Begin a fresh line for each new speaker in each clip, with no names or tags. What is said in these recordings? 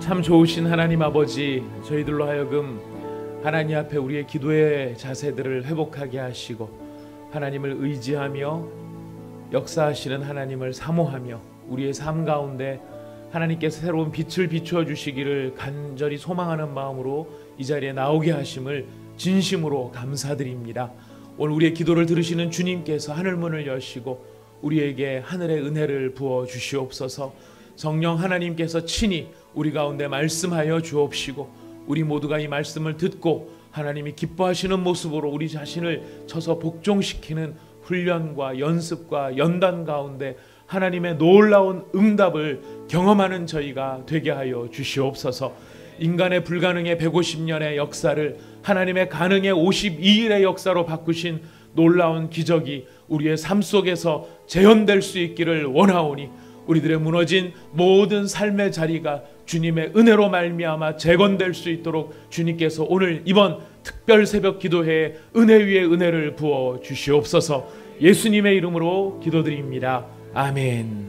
참 좋으신 하나님 아버지, 저희들로 하여금 하나님 앞에 우리의 기도의 자세들을 회복하게 하시고 하나님을 의지하며 역사하시는 하나님을 사모하며 우리의 삶 가운데 하나님께서 새로운 빛을 비추어 주시기를 간절히 소망하는 마음으로 이 자리에 나오게 하심을 진심으로 감사드립니다. 오늘 우리의 기도를 들으시는 주님께서 하늘문을 여시고 우리에게 하늘의 은혜를 부어 주시옵소서. 성령 하나님께서 친히 우리 가운데 말씀하여 주옵시고 우리 모두가 이 말씀을 듣고 하나님이 기뻐하시는 모습으로 우리 자신을 쳐서 복종시키는 훈련과 연습과 연단 가운데 하나님의 놀라운 응답을 경험하는 저희가 되게 하여 주시옵소서. 인간의 불가능의 150년의 역사를 하나님의 가능의 52일의 역사로 바꾸신 놀라운 기적이 우리의 삶 속에서 재현될 수 있기를 원하오니 우리들의 무너진 모든 삶의 자리가 주님의 은혜로 말미암아 재건될 수 있도록 주님께서 오늘 이번 특별 새벽 기도회에 은혜 위에 은혜를 부어 주시옵소서. 예수님의 이름으로 기도드립니다. 아멘.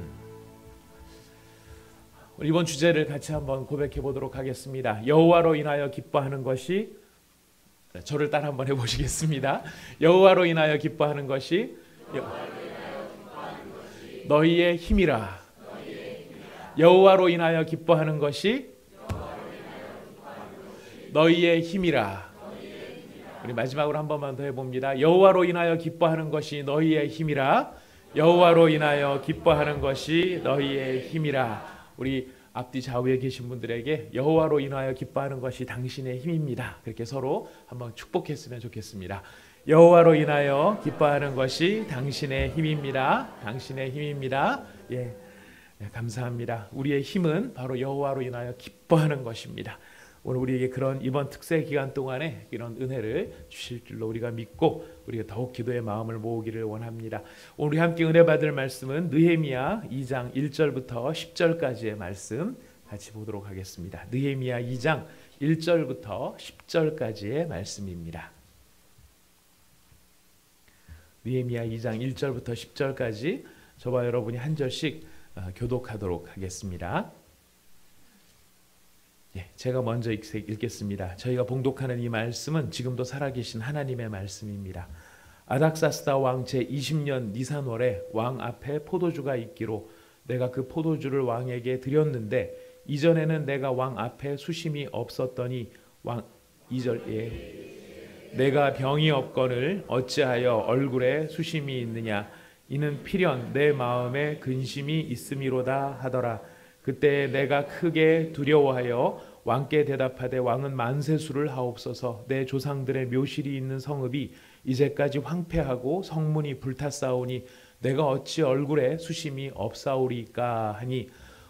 이번 주제를 같이 한번 고백해 보도록 하겠습니다. 여호와로 인하여 기뻐하는 것이, 저를 따라 한번 해보시겠습니다. 여호와로 인하여 기뻐하는 것이 너희의 힘이라. 여호와로 인하여 기뻐하는 것이 너희의 힘이라. 우리 마지막으로 한 번만 더 해봅니다. 여호와로 인하여 기뻐하는 것이 너희의 힘이라. 여호와로 인하여 기뻐하는 것이 너희의 힘이라. 우리 앞뒤 좌우에 계신 분들에게 여호와로 인하여 기뻐하는 것이 당신의 힘입니다. 그렇게 서로 한번 축복했으면 좋겠습니다. 여호와로 인하여 기뻐하는 것이 당신의 힘입니다. 당신의 힘입니다. 예, 감사합니다. 우리의 힘은 바로 여호와로 인하여 기뻐하는 것입니다. 오늘 우리에게 그런 이번 특세 기간 동안에 이런 은혜를 주실 줄로 우리가 믿고 우리가 더욱 기도의 마음을 모으기를 원합니다. 오늘 우리 함께 은혜 받을 말씀은 느헤미야 2장 1절부터 10절까지의 말씀 같이 보도록 하겠습니다. 느헤미야 2장 1절부터 10절까지의 말씀입니다. 느헤미야 2장 1절부터 10절까지 저와 여러분이 한 절씩 교독하도록 하겠습니다. 제가 먼저 읽겠습니다. 저희가 봉독하는 이 말씀은 지금도 살아계신 하나님의 말씀입니다. 아닥사스다 왕 제20년 니산월에 왕 앞에 포도주가 있기로 내가 그 포도주를 왕에게 드렸는데 이전에는 내가 왕 앞에 수심이 없었더니 왕 2절에 내가 병이 없거늘 어찌하여 얼굴에 수심이 있느냐 이는 필연 내 마음에 근심이 있음이로다 하더라. 그때 내가 크게 두려워하여 왕께 대답하되 왕은 만세수를 하옵소서. 내 조상들의 묘실이 있는 성읍이 이제까지 황폐하고 성문이 불탔사오니 내가 어찌 얼굴에 수심이 없사오리까 하니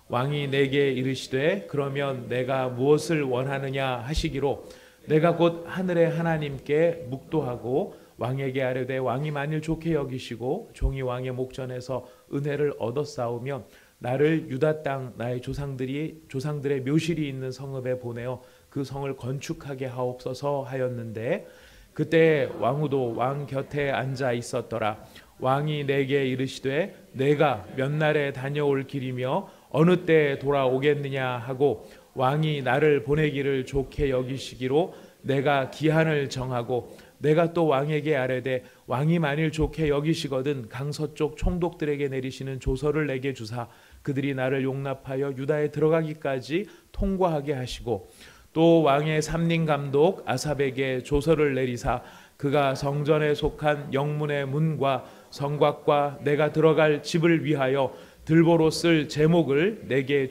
왕이 내게 이르시되 그러면 내가 무엇을 원하느냐 하시기로 내가 곧 하늘의 하나님께 묵도하고 왕에게 아뢰되 왕이 만일 좋게 여기시고 종이 왕의 목전에서 은혜를 얻었사오면 나를 유다 땅 나의 조상들의 묘실이 있는 성읍에 보내어 그 성을 건축하게 하옵소서 하였는데 그때 왕후도 왕 곁에 앉아 있었더라. 왕이 내게 이르시되 내가 몇 날에 다녀올 길이며 어느 때에 돌아오겠느냐 하고 왕이 나를 보내기를 좋게 여기시기로 내가 기한을 정하고 내가 또 왕에게 아뢰되 왕이 만일 좋게 여기시거든 강서쪽 총독들에게 내리시는 조서를 내게 주사 그들이 나를 용납하여 유다에 들어가기까지 통과하게 하시고 또 왕의 삼림감독 아삽에게 조서를 내리사 그가 성전에 속한 영문의 문과 성곽과 내가 들어갈 집을 위하여 들보로 쓸 제목을 내게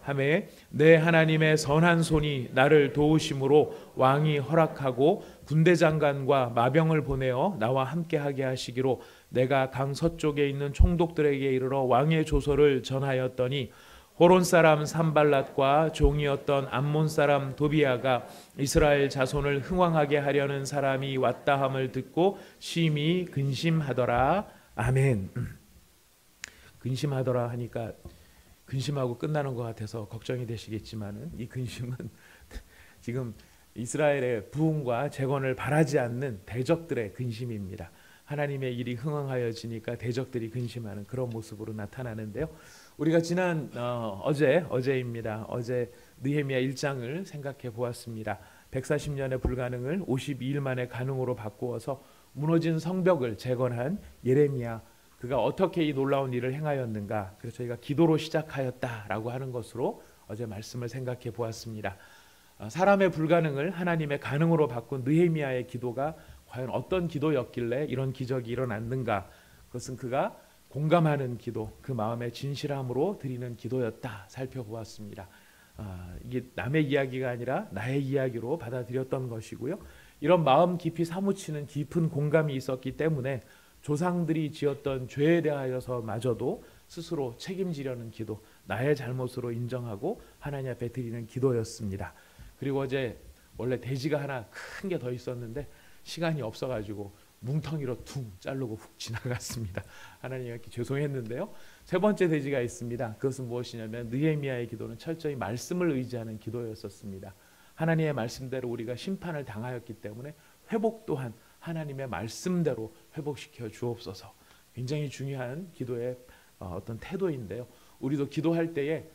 하매 내 하나님의 선한 손이 나를 도우심으로 왕이 허락하고 군대장관과 마병을 보내어 나와 함께하게 하시기로 내가 강 서쪽에 있는 총독들에게 이르러 왕의 조서를 전하였더니 호론 사람 산발랏과 종이었던 암몬 사람 도비아가 이스라엘 자손을 흥왕하게 하려는 사람이 왔다 함을 듣고 심히 근심하더라. 아멘. 근심하더라 하니까 근심하고 끝나는 것 같아서 걱정이 되시겠지만은 이 근심은 지금 이스라엘의 부흥과 재건을 바라지 않는 대적들의 근심입니다. 하나님의 일이 흥황하여지니까 대적들이 근심하는 그런 모습으로 나타나는데요. 우리가 지난 어제입니다. 어제 느헤미야 1장을 생각해 보았습니다. 140년의 불가능을 52일 만에 가능으로 바꾸어서 무너진 성벽을 재건한 예레미야, 그가 어떻게 이 놀라운 일을 행하였는가, 그래서 저희가 기도로 시작하였다라고 하는 것으로 어제 말씀을 생각해 보았습니다. 사람의 불가능을 하나님의 가능으로 바꾼 느헤미야의 기도가 과연 어떤 기도였길래 이런 기적이 일어났는가, 그것은 그가 공감하는 기도, 그 마음의 진실함으로 드리는 기도였다 살펴보았습니다. 이게 남의 이야기가 아니라 나의 이야기로 받아들였던 것이고요. 이런 마음 깊이 사무치는 깊은 공감이 있었기 때문에 조상들이 지었던 죄에 대하여서 마저도 스스로 책임지려는 기도, 나의 잘못으로 인정하고 하나님 앞에 드리는 기도였습니다. 그리고 어제 원래 돼지가 하나 큰 게 더 있었는데 시간이 없어가지고 뭉텅이로 퉁 자르고 훅 지나갔습니다. 하나님께 죄송했는데요. 세 번째 돼지가 있습니다. 그것은 무엇이냐면 느헤미야의 기도는 철저히 말씀을 의지하는 기도였었습니다. 하나님의 말씀대로 우리가 심판을 당하였기 때문에 회복 또한 하나님의 말씀대로 회복시켜 주옵소서. 굉장히 중요한 기도의 어떤 태도인데요. 우리도 기도할 때에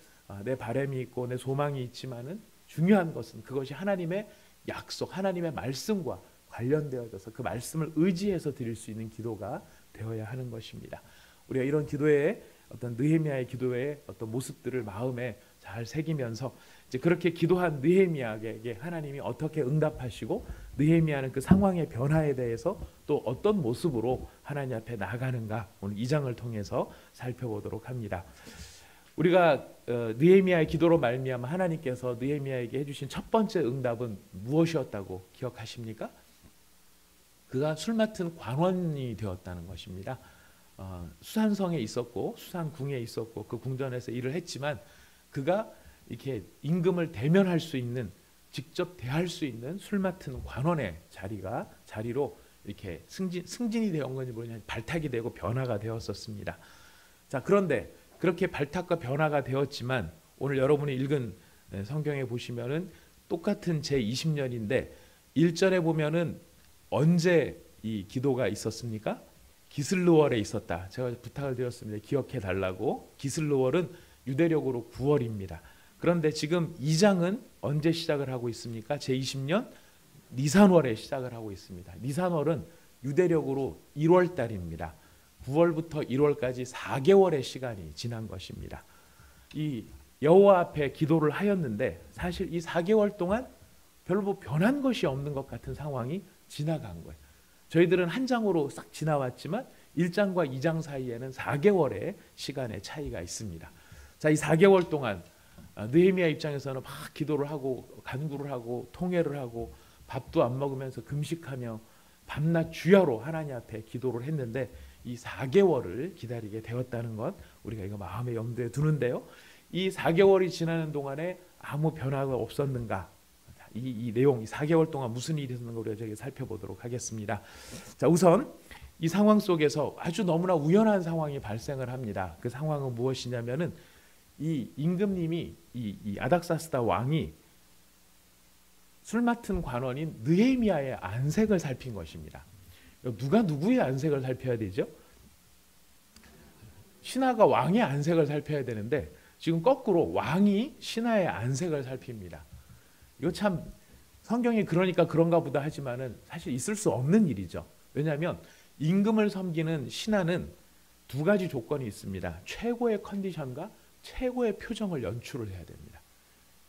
내 바람이 있고 내 소망이 있지만은 중요한 것은 그것이 하나님의 약속, 하나님의 말씀과 관련되어져서 그 말씀을 의지해서 드릴 수 있는 기도가 되어야 하는 것입니다. 우리가 이런 기도의 어떤 느헤미야의 기도의 어떤 모습들을 마음에 잘 새기면서 이제 그렇게 기도한 느헤미야에게 하나님이 어떻게 응답하시고 느헤미야는 그 상황의 변화에 대해서 또 어떤 모습으로 하나님 앞에 나가는가, 오늘 2장을 통해서 살펴보도록 합니다. 우리가 느헤미야의 기도로 말미암아 하나님께서 느헤미야에게 해주신 첫 번째 응답은 무엇이었다고 기억하십니까? 그가 술 맡은 관원이 되었다는 것입니다. 수산성에 있었고 수산궁에 있었고 그 궁전에서 일을 했지만 그가 이렇게 임금을 대면할 수 있는, 직접 대할 수 있는 술 맡은 관원의 자리로 이렇게 승진이 되었건 건지 모르겠지만 발탁이 되고 변화가 되었었습니다. 자, 그런데 그렇게 발탁과 변화가 되었지만 오늘 여러분이 읽은 성경에 보시면은 똑같은 제20년인데 1절에 보면은 언제 이 기도가 있었습니까? 기슬르월에 있었다. 제가 부탁을 드렸습니다. 기억해 달라고. 기슬르월은 유대력으로 9월입니다. 그런데 지금 2장은 언제 시작을 하고 있습니까? 제20년 니산월에 시작을 하고 있습니다. 니산월은 유대력으로 1월 달입니다. 9월부터 1월까지 4개월의 시간이 지난 것입니다. 이 여호와 앞에 기도를 하였는데 사실 이 4개월 동안 별로 변한 것이 없는 것 같은 상황이 지나간 거예요. 저희들은 한 장으로 싹 지나왔지만 1장과 2장 사이에는 4개월의 시간의 차이가 있습니다. 자, 이 4개월 동안 느헤미야 입장에서는 막 기도를 하고 간구를 하고 통회를 하고 밥도 안 먹으면서 금식하며 밤낮 주야로 하나님 앞에 기도를 했는데 이 4개월을 기다리게 되었다는 것, 우리가 이거 마음에 염두에 두는데요. 이 4개월이 지나는 동안에 아무 변화가 없었는가? 이 내용, 이 4개월 동안 무슨 일이 있었는가 우리가 저기 살펴보도록 하겠습니다. 자, 우선 이 상황 속에서 아주 너무나 우연한 상황이 발생을 합니다. 그 상황은 무엇이냐면은 이 임금님이 이 아닥사스다 왕이 술 맡은 관원인 느헤미야의 안색을 살핀 것입니다. 누가 누구의 안색을 살펴야 되죠? 신하가 왕의 안색을 살펴야 되는데 지금 거꾸로 왕이 신하의 안색을 살핍니다. 이거 참 성경이 그러니까 그런가 보다 하지만은 사실 있을 수 없는 일이죠. 왜냐하면 임금을 섬기는 신하는 두 가지 조건이 있습니다. 최고의 컨디션과 최고의 표정을 연출을 해야 됩니다.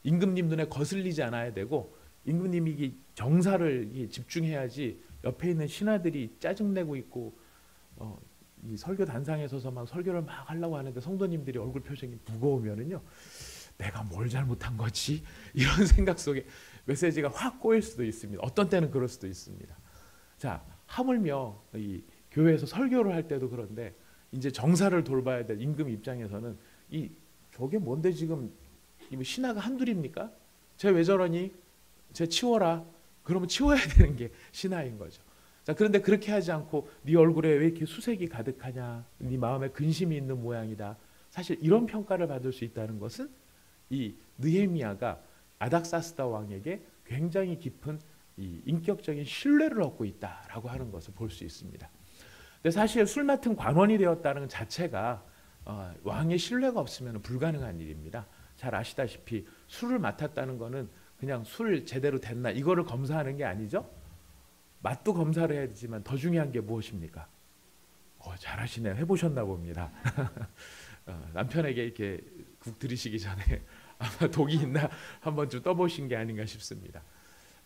임금님 눈에 거슬리지 않아야 되고 임금님이 정사를 집중해야지 옆에 있는 신하들이 짜증내고 있고 이 설교 단상에 서서 막 설교를 막 하려고 하는데 성도님들이 얼굴 표정이 무거우면은요, 내가 뭘 잘못한 거지? 이런 생각 속에 메시지가 확 꼬일 수도 있습니다. 어떤 때는 그럴 수도 있습니다. 자, 하물며 이 교회에서 설교를 할 때도 그런데 이제 정사를 돌봐야 될 임금 입장에서는 저게 뭔데 지금 신하가 한둘입니까? 쟤 왜 저러니? 쟤 치워라. 그러면 치워야 되는 게 신하인 거죠. 자, 그런데 그렇게 하지 않고 네 얼굴에 왜 이렇게 수색이 가득하냐? 네 마음에 근심이 있는 모양이다. 사실 이런 평가를 받을 수 있다는 것은 이 느헤미야가 아닥사스다 왕에게 굉장히 깊은 이 인격적인 신뢰를 얻고 있다라고 하는 것을 볼 수 있습니다. 근데 사실 술 맡은 관원이 되었다는 자체가 왕의 신뢰가 없으면 불가능한 일입니다. 잘 아시다시피 술을 맡았다는 거는 그냥 술 제대로 됐나 이거를 검사하는 게 아니죠. 맛도 검사를 해야 되지만 더 중요한 게 무엇입니까? 잘하시네요. 해보셨나 봅니다. 남편에게 이렇게 국 들이시기 전에 아마 독이 있나 한번 좀 떠보신 게 아닌가 싶습니다.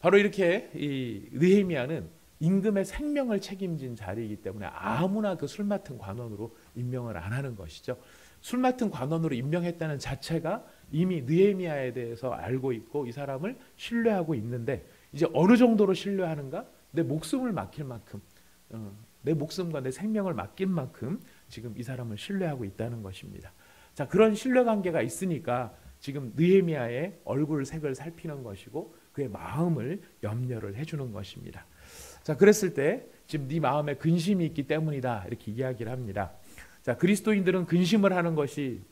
바로 이렇게 이 느헤미야는 임금의 생명을 책임진 자리이기 때문에 아무나 그 술 맡은 관원으로 임명을 안 하는 것이죠. 술 맡은 관원으로 임명했다는 자체가 이미 느헤미야에 대해서 알고 있고 이 사람을 신뢰하고 있는데 이제 어느 정도로 신뢰하는가? 내 목숨을 맡길 만큼 내 목숨과 내 생명을 맡긴 만큼 지금 이 사람을 신뢰하고 있다는 것입니다. 자, 그런 신뢰관계가 있으니까 지금 느헤미야의 얼굴 색을 살피는 것이고 그의 마음을 염려를 해주는 것입니다. 자, 그랬을 때 지금 네 마음에 근심이 있기 때문이다 이렇게 이야기를 합니다. 자, 그리스도인들은 근심을 하는 것이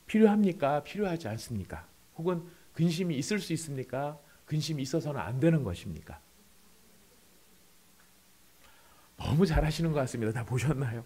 필요합니까? 필요하지 않습니까? 혹은 근심이 있을 수 있습니까? 근심이 있어서는 안 되는 것입니까? 너무 잘하시는 것 같습니다. 다 보셨나요?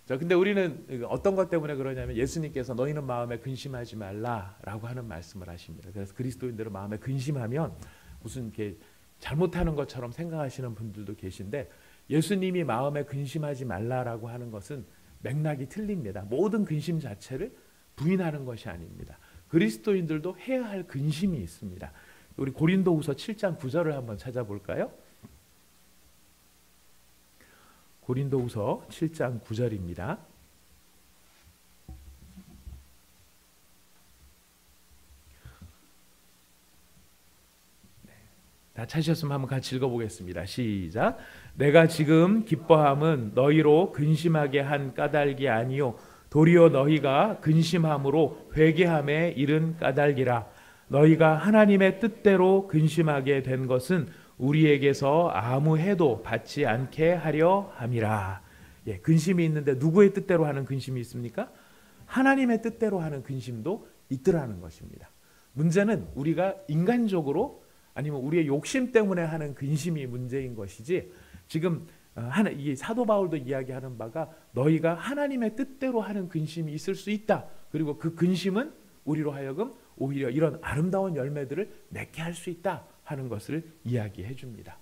자, 근데 우리는 어떤 것 때문에 그러냐면 예수님께서 너희는 마음에 근심하지 말라라고 하는 말씀을 하십니다. 그래서 그리스도인들은 마음에 근심하면 무슨 이렇게 잘못하는 것처럼 생각하시는 분들도 계신데 예수님이 마음에 근심하지 말라라고 하는 것은 맥락이 틀립니다. 모든 근심 자체를 부인하는 것이 아닙니다. 그리스도인들도 해야 할 근심이 있습니다. 우리 고린도후서 7장 9절을 한번 찾아볼까요? 고린도후서 7장 9절입니다. 다 찾으셨으면 한번 같이 읽어보겠습니다. 시작. 내가 지금 기뻐함은 너희로 근심하게 한 까닭이 아니요 도리어 너희가 근심함으로 회개함에 이른 까닭이라. 너희가 하나님의 뜻대로 근심하게 된 것은 우리에게서 아무 해도 받지 않게 하려 함이라. 예, 근심이 있는데 누구의 뜻대로 하는 근심이 있습니까? 하나님의 뜻대로 하는 근심도 있더라는 것입니다. 문제는 우리가 인간적으로 아니면 우리의 욕심 때문에 하는 근심이 문제인 것이지 지금 이 사도 바울도 이야기하는 바가 너희가 하나님의 뜻대로 하는 근심이 있을 수 있다. 그리고 그 근심은 우리로 하여금 오히려 이런 아름다운 열매들을 맺게 할 수 있다 하는 것을 이야기해 줍니다.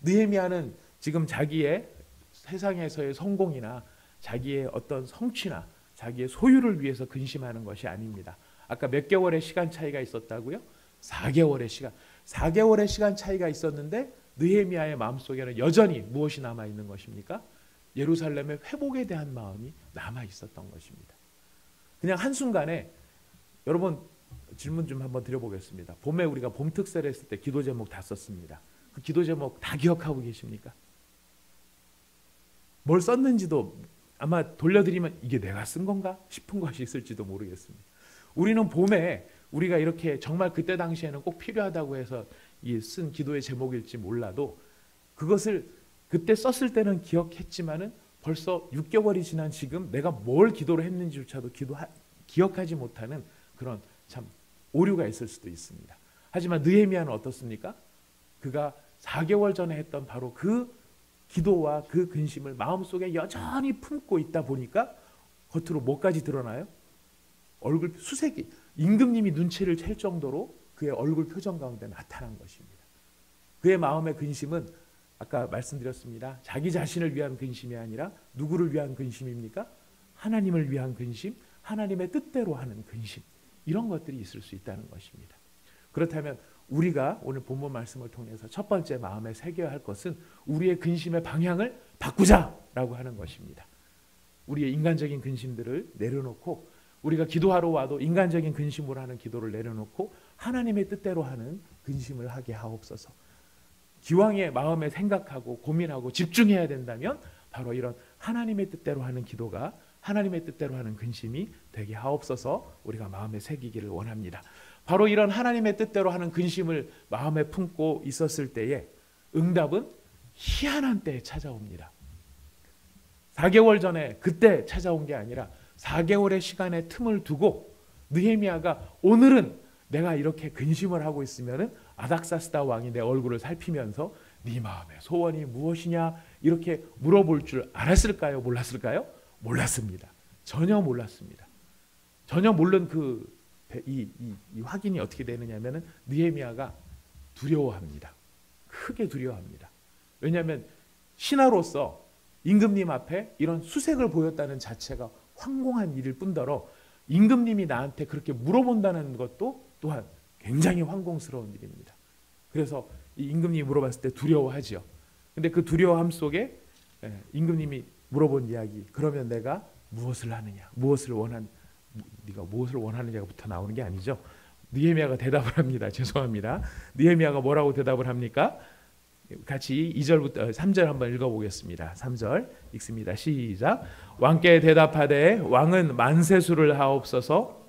느헤미야는 지금 자기의 세상에서의 성공이나 자기의 어떤 성취나 자기의 소유를 위해서 근심하는 것이 아닙니다. 아까 몇 개월의 시간 차이가 있었다고요? 4개월의 시간 차이가 있었는데 느헤미야의 마음속에는 여전히 무엇이 남아 있는 것입니까? 예루살렘의 회복에 대한 마음이 남아 있었던 것입니다. 그냥 한순간에 여러분 질문 좀 한번 드려보겠습니다. 봄에 우리가 봄 특세를 했을 때 기도 제목 다 썼습니다. 그 기도 제목 다 기억하고 계십니까? 뭘 썼는지도 아마 돌려드리면 이게 내가 쓴 건가 싶은 것이 있을지도 모르겠습니다. 우리는 봄에 우리가 이렇게 정말 그때 당시에는 꼭 필요하다고 해서 쓴 기도의 제목일지 몰라도 그것을 그때 썼을 때는 기억했지만은 벌써 6개월이 지난 지금 내가 뭘 기도를 했는지조차도 기억하지 못하는 그런 참 오류가 있을 수도 있습니다. 하지만 느헤미야는 어떻습니까? 그가 4개월 전에 했던 바로 그 기도와 그 근심을 마음속에 여전히 품고 있다 보니까 겉으로 뭐까지 드러나요? 얼굴 수색이 임금님이 눈치를 챌 정도로 그의 얼굴 표정 가운데 나타난 것입니다. 그의 마음의 근심은 아까 말씀드렸습니다. 자기 자신을 위한 근심이 아니라 누구를 위한 근심입니까? 하나님을 위한 근심, 하나님의 뜻대로 하는 근심, 이런 것들이 있을 수 있다는 것입니다. 그렇다면 우리가 오늘 본문 말씀을 통해서 첫 번째 마음에 새겨야 할 것은 우리의 근심의 방향을 바꾸자라고 하는 것입니다. 우리의 인간적인 근심들을 내려놓고 우리가 기도하러 와도 인간적인 근심으로 하는 기도를 내려놓고 하나님의 뜻대로 하는 근심을 하게 하옵소서. 기왕에 마음에 생각하고 고민하고 집중해야 된다면 바로 이런 하나님의 뜻대로 하는 기도가 하나님의 뜻대로 하는 근심이 되게 하옵소서. 우리가 마음에 새기기를 원합니다. 바로 이런 하나님의 뜻대로 하는 근심을 마음에 품고 있었을 때에 응답은 희한한 때에 찾아옵니다. 4개월 전에 그때 찾아온 게 아니라 4개월의 시간의 틈을 두고 느헤미야가 오늘은 내가 이렇게 근심을 하고 있으면은 아닥사스다 왕이 내 얼굴을 살피면서 네 마음의 소원이 무엇이냐 이렇게 물어볼 줄 알았을까요? 몰랐을까요? 몰랐습니다. 전혀 몰랐습니다. 전혀 모르는 이 확인이 어떻게 되느냐면은 느헤미야가 두려워합니다. 크게 두려워합니다. 왜냐하면 신하로서 임금님 앞에 이런 수색을 보였다는 자체가 황공한 일일 뿐더러 임금님이 나한테 그렇게 물어본다는 것도 또한 굉장히 황공스러운 일입니다. 그래서 이 임금님이 물어봤을 때 두려워하죠. 근데 그 두려워함 속에 임금님이 물어본 이야기, 그러면 내가 무엇을 하느냐, 네가 무엇을 원하느냐부터 나오는 게 아니죠. 느헤미야가 대답을 합니다. 죄송합니다. 느헤미야가 뭐라고 대답을 합니까? 같이 2절부터 3절 한번 읽어보겠습니다. 3절 읽습니다. 시작. 왕께 대답하되 왕은 만세수를 하옵소서.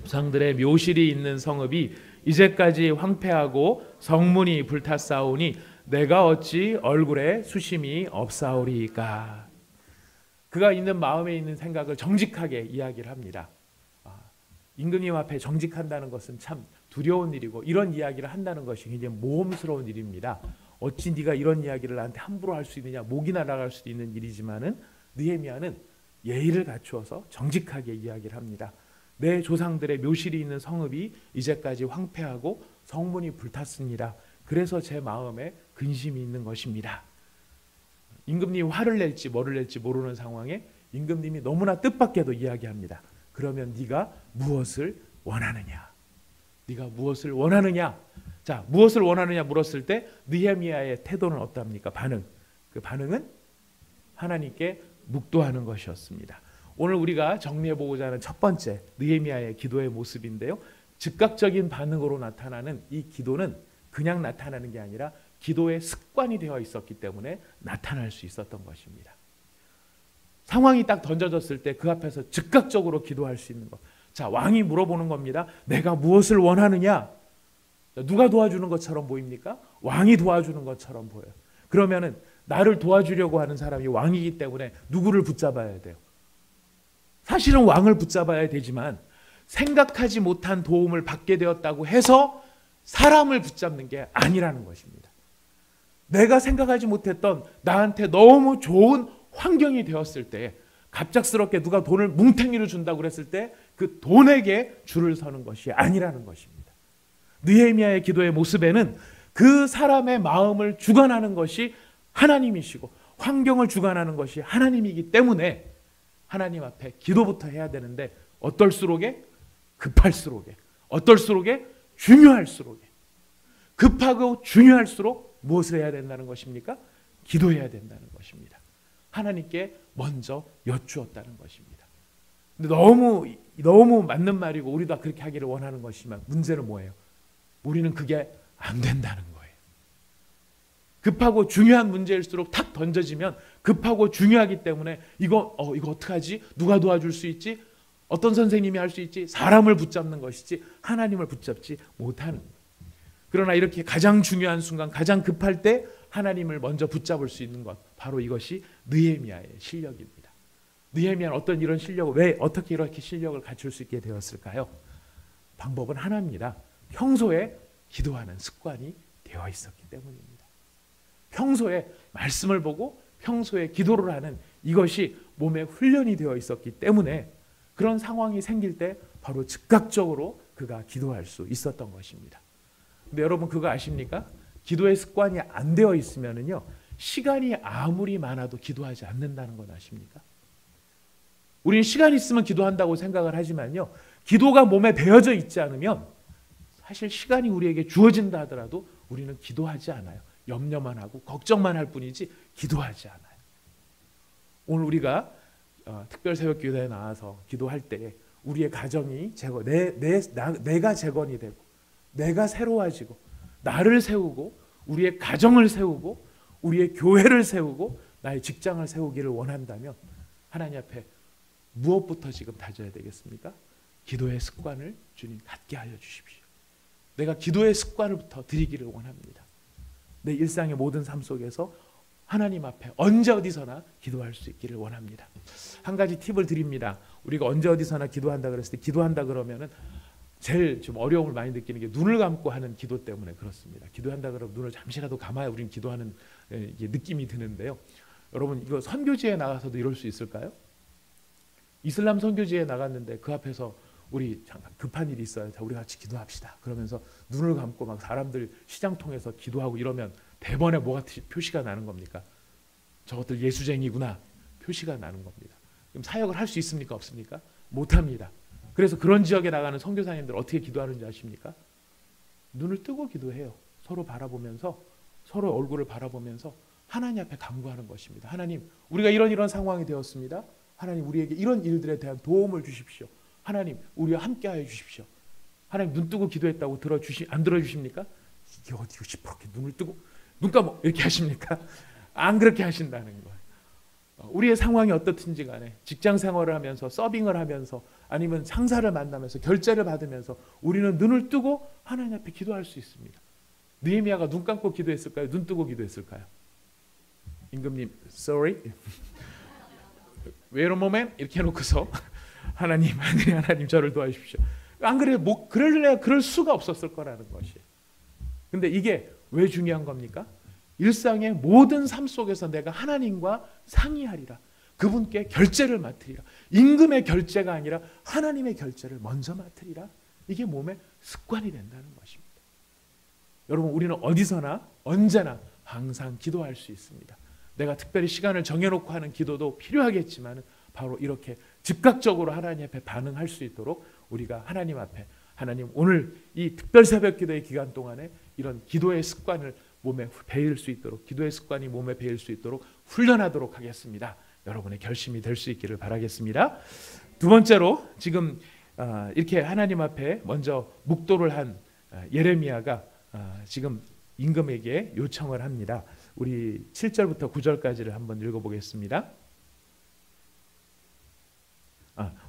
조상들의 묘실이 있는 성읍이 이제까지 황폐하고 성문이 불탔사오니 내가 어찌 얼굴에 수심이 없사오리까. 그가 있는 마음에 있는 생각을 정직하게 이야기를 합니다. 임금님 앞에 정직한다는 것은 참 두려운 일이고 이런 이야기를 한다는 것이 굉장히 모험스러운 일입니다. 어찌 네가 이런 이야기를 나한테 함부로 할 수 있느냐, 목이 날아갈 수도 있는 일이지만은 느헤미야는 예의를 갖추어서 정직하게 이야기를 합니다. 내 조상들의 묘실이 있는 성읍이 이제까지 황폐하고 성문이 불탔습니다. 그래서 제 마음에 근심이 있는 것입니다. 임금님이 화를 낼지 뭐를 낼지 모르는 상황에 임금님이 너무나 뜻밖에도 이야기합니다. 그러면 네가 무엇을 원하느냐? 네가 무엇을 원하느냐? 자, 무엇을 원하느냐 물었을 때 느헤미야의 태도는 어떻습니까? 그 반응은 하나님께 묵도하는 것이었습니다. 오늘 우리가 정리해보고자 하는 첫 번째 느헤미야의 기도의 모습인데요. 즉각적인 반응으로 나타나는 이 기도는 그냥 나타나는 게 아니라 기도의 습관이 되어 있었기 때문에 나타날 수 있었던 것입니다. 상황이 딱 던져졌을 때 그 앞에서 즉각적으로 기도할 수 있는 것. 자, 왕이 물어보는 겁니다. 내가 무엇을 원하느냐? 누가 도와주는 것처럼 보입니까? 왕이 도와주는 것처럼 보여요. 그러면은 나를 도와주려고 하는 사람이 왕이기 때문에 누구를 붙잡아야 돼요? 사실은 왕을 붙잡아야 되지만 생각하지 못한 도움을 받게 되었다고 해서 사람을 붙잡는 게 아니라는 것입니다. 내가 생각하지 못했던 나한테 너무 좋은 환경이 되었을 때 갑작스럽게 누가 돈을 뭉탱이로 준다고 그랬을 때 그 돈에게 줄을 서는 것이 아니라는 것입니다. 느헤미야의 기도의 모습에는 그 사람의 마음을 주관하는 것이 하나님이시고 환경을 주관하는 것이 하나님이기 때문에 하나님 앞에 기도부터 해야 되는데 어떨수록에? 급할수록에. 어떨수록에? 중요할수록에. 급하고 중요할수록 무엇을 해야 된다는 것입니까? 기도해야 된다는 것입니다. 하나님께 먼저 여쭈었다는 것입니다. 근데 너무 맞는 말이고 우리도 그렇게 하기를 원하는 것이지만 문제는 뭐예요? 우리는 그게 안 된다는 거예요. 급하고 중요한 문제일수록 탁 던져지면 급하고 중요하기 때문에 이거 어떡하지? 누가 도와줄 수 있지? 어떤 선생님이 할 수 있지? 사람을 붙잡는 것이지 하나님을 붙잡지 못하는 거예요. 그러나 이렇게 가장 중요한 순간, 가장 급할 때 하나님을 먼저 붙잡을 수 있는 것, 바로 이것이 느헤미야의 실력입니다. 느헤미야는 어떤 이런 실력을, 왜 어떻게 이렇게 실력을 갖출 수 있게 되었을까요? 방법은 하나입니다. 평소에 기도하는 습관이 되어 있었기 때문입니다. 평소에 말씀을 보고 평소에 기도를 하는 이것이 몸에 훈련이 되어 있었기 때문에 그런 상황이 생길 때 바로 즉각적으로 그가 기도할 수 있었던 것입니다. 근데 여러분 그거 아십니까? 기도의 습관이 안 되어 있으면은요, 시간이 아무리 많아도 기도하지 않는다는 건 아십니까? 우리는 시간이 있으면 기도한다고 생각을 하지만요, 기도가 몸에 배어져 있지 않으면 사실 시간이 우리에게 주어진다 하더라도 우리는 기도하지 않아요. 염려만 하고 걱정만 할 뿐이지 기도하지 않아요. 오늘 우리가 특별 새벽 기도에 나와서 기도할 때 우리의 가정이 내가 재건이 되고 내가 새로워지고 나를 세우고 우리의 가정을 세우고 우리의 교회를 세우고 나의 직장을 세우기를 원한다면 하나님 앞에 무엇부터 지금 다져야 되겠습니까? 기도의 습관을 주님 갖게 하여 주십시오. 내가 기도의 습관을부터 드리기를 원합니다. 내 일상의 모든 삶 속에서 하나님 앞에 언제 어디서나 기도할 수 있기를 원합니다. 한 가지 팁을 드립니다. 우리가 언제 어디서나 기도한다 그랬을 때 기도한다 그러면은 제일 좀 어려움을 많이 느끼는 게 눈을 감고 하는 기도 때문에 그렇습니다. 기도한다 그러면 눈을 잠시라도 감아야 우리는 기도하는 이게 느낌이 드는데요. 여러분 이거 선교지에 나가서도 이럴 수 있을까요? 이슬람 선교지에 나갔는데 그 앞에서 우리 잠깐 급한 일이 있어요. 자, 우리 같이 기도합시다. 그러면서 눈을 감고 막 사람들 시장 통해서 기도하고 이러면 대번에 뭐가 표시가 나는 겁니까? 저것들 예수쟁이구나 표시가 나는 겁니다. 그럼 사역을 할 수 있습니까? 없습니까? 못합니다. 그래서 그런 지역에 나가는 선교사님들 어떻게 기도하는지 아십니까? 눈을 뜨고 기도해요. 서로 바라보면서 서로 얼굴을 바라보면서 하나님 앞에 간구하는 것입니다. 하나님, 우리가 이런 상황이 되었습니다. 하나님, 우리에게 이런 일들에 대한 도움을 주십시오. 하나님, 우리와 함께하여 주십시오. 하나님, 눈 뜨고 기도했다고 안 들어주십니까? 이게 어디고 시퍼렇게 눈을 뜨고 눈 감아 이렇게 하십니까? 안 그렇게 하신다는 거예요. 우리의 상황이 어떻든지 간에 직장 생활을 하면서 서빙을 하면서 아니면 상사를 만나면서 결제를 받으면서 우리는 눈을 뜨고 하나님 앞에 기도할 수 있습니다. 느헤미야가 눈 감고 기도했을까요? 눈 뜨고 기도했을까요? 임금님, sorry. Wait a moment. 이렇게 해놓고서 하나님, 하나님 저를 도와주십시오. 안 그래, 그럴 수가 없었을 거라는 것이. 근데 이게 왜 중요한 겁니까? 일상의 모든 삶 속에서 내가 하나님과 상의하리라. 그분께 결제를 맡으리라. 임금의 결제가 아니라 하나님의 결제를 먼저 맡으리라. 이게 몸의 습관이 된다는 것입니다. 여러분, 우리는 어디서나 언제나 항상 기도할 수 있습니다. 내가 특별히 시간을 정해놓고 하는 기도도 필요하겠지만 바로 이렇게 즉각적으로 하나님 앞에 반응할 수 있도록 우리가 하나님 앞에 하나님, 오늘 이 특별 새벽 기도의 기간 동안에 이런 기도의 습관을 몸에 배일 수 있도록, 기도의 습관이 몸에 배일 수 있도록 훈련하도록 하겠습니다. 여러분의 결심이 될 수 있기를 바라겠습니다. 두 번째로 지금 이렇게 하나님 앞에 먼저 묵도를 한 예레미야가 지금 임금에게 요청을 합니다. 우리 7절부터 9절까지를 한번 읽어보겠습니다.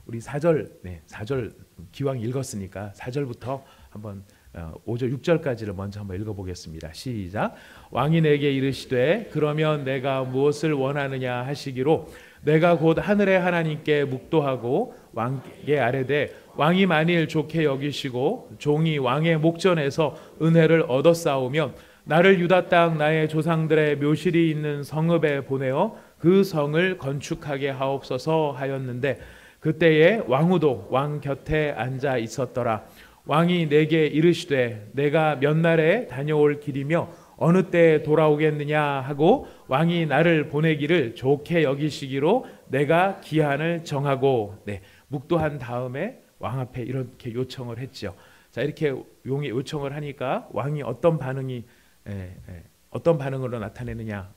우리 4절 기왕 읽었으니까 4절부터 한번 5절 6절까지를 먼저 한번 읽어보겠습니다. 시작. 왕이 내게 이르시되 그러면 내가 무엇을 원하느냐 하시기로 내가 곧 하늘의 하나님께 묵도하고 왕께 아뢰되 왕이 만일 좋게 여기시고 종이 왕의 목전에서 은혜를 얻었사오면 나를 유다 땅 나의 조상들의 묘실이 있는 성읍에 보내어 그 성을 건축하게 하옵소서 하였는데 그때에 왕후도 왕 곁에 앉아 있었더라. 왕이 내게 이르시되 내가 몇 날에 다녀올 길이며 어느 때에 돌아오겠느냐 하고 왕이 나를 보내기를 좋게 여기시기로 내가 기한을 정하고 묵도한 다음에 왕 앞에 이렇게 요청을 했죠. 자, 이렇게 용이 요청을 하니까 왕이 어떤 반응으로 나타내느냐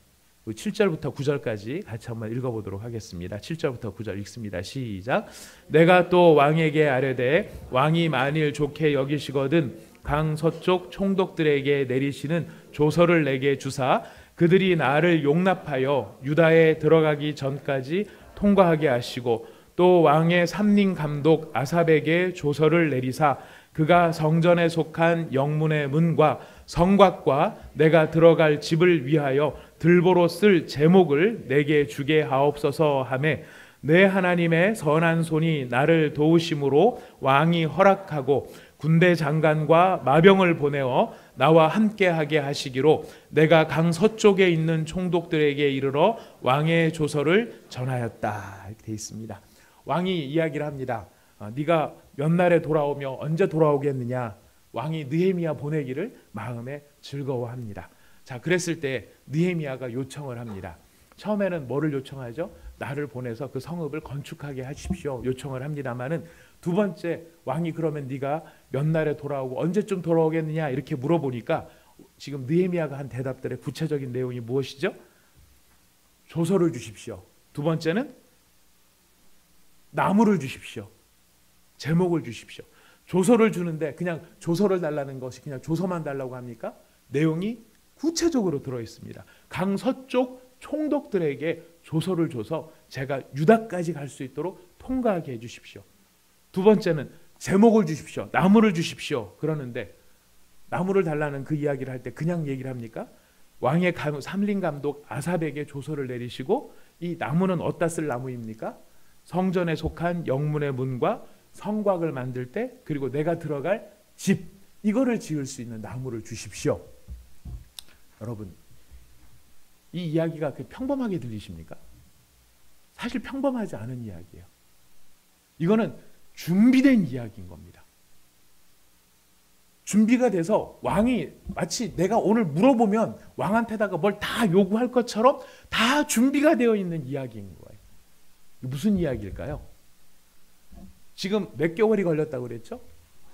7절부터 9절까지 같이 한번 읽어보도록 하겠습니다. 7절부터 9절 읽습니다. 시작. 내가 또 왕에게 아뢰되 왕이 만일 좋게 여기시거든 강 서쪽 총독들에게 내리시는 조서를 내게 주사 그들이 나를 용납하여 유다에 들어가기 전까지 통과하게 하시고 또 왕의 삼림 감독 아삽에게 조서를 내리사 그가 성전에 속한 영문의 문과 성곽과 내가 들어갈 집을 위하여 들보로 쓸 제목을 내게 주게 하옵소서 하매 내 하나님의 선한 손이 나를 도우심으로 왕이 허락하고 군대 장관과 마병을 보내어 나와 함께하게 하시기로 내가 강 서쪽에 있는 총독들에게 이르러 왕의 조서를 전하였다. 이렇게 되어 있습니다. 왕이 이야기를 합니다. 네가 몇 날에 돌아오며 언제 돌아오겠느냐. 왕이 느헤미야 보내기를 마음에 즐거워합니다. 자, 그랬을 때 느헤미야가 요청을 합니다. 처음에는 뭐를 요청하죠? 나를 보내서 그 성읍을 건축하게 하십시오. 요청을 합니다만은 두 번째 왕이 그러면 네가 몇 날에 돌아오고 언제쯤 돌아오겠느냐 이렇게 물어보니까 지금 느헤미야가 한 대답들의 구체적인 내용이 무엇이죠? 조서를 주십시오. 두 번째는 나무를 주십시오. 제목을 주십시오. 조서를 주는데 그냥 조서를 달라는 것이 그냥 조서만 달라고 합니까? 내용이 구체적으로 들어있습니다. 강 서쪽 총독들에게 조서를 줘서 제가 유다까지 갈 수 있도록 통과하게 해주십시오. 두 번째는 제목을 주십시오. 나무를 주십시오. 그러는데 나무를 달라는 그 이야기를 할 때 그냥 얘기를 합니까? 왕의 삼림 감독 아삽에게 조서를 내리시고 이 나무는 어디다 쓸 나무입니까? 성전에 속한 영문의 문과 성곽을 만들 때, 그리고 내가 들어갈 집, 이거를 지을 수 있는 나무를 주십시오. 여러분, 이 이야기가 평범하게 들리십니까? 사실 평범하지 않은 이야기예요. 이거는 준비된 이야기인 겁니다. 준비가 돼서 왕이 마치 내가 오늘 물어보면 왕한테다가 뭘 다 요구할 것처럼 다 준비가 되어 있는 이야기인 거예요. 무슨 이야기일까요? 지금 몇 개월이 걸렸다고 그랬죠?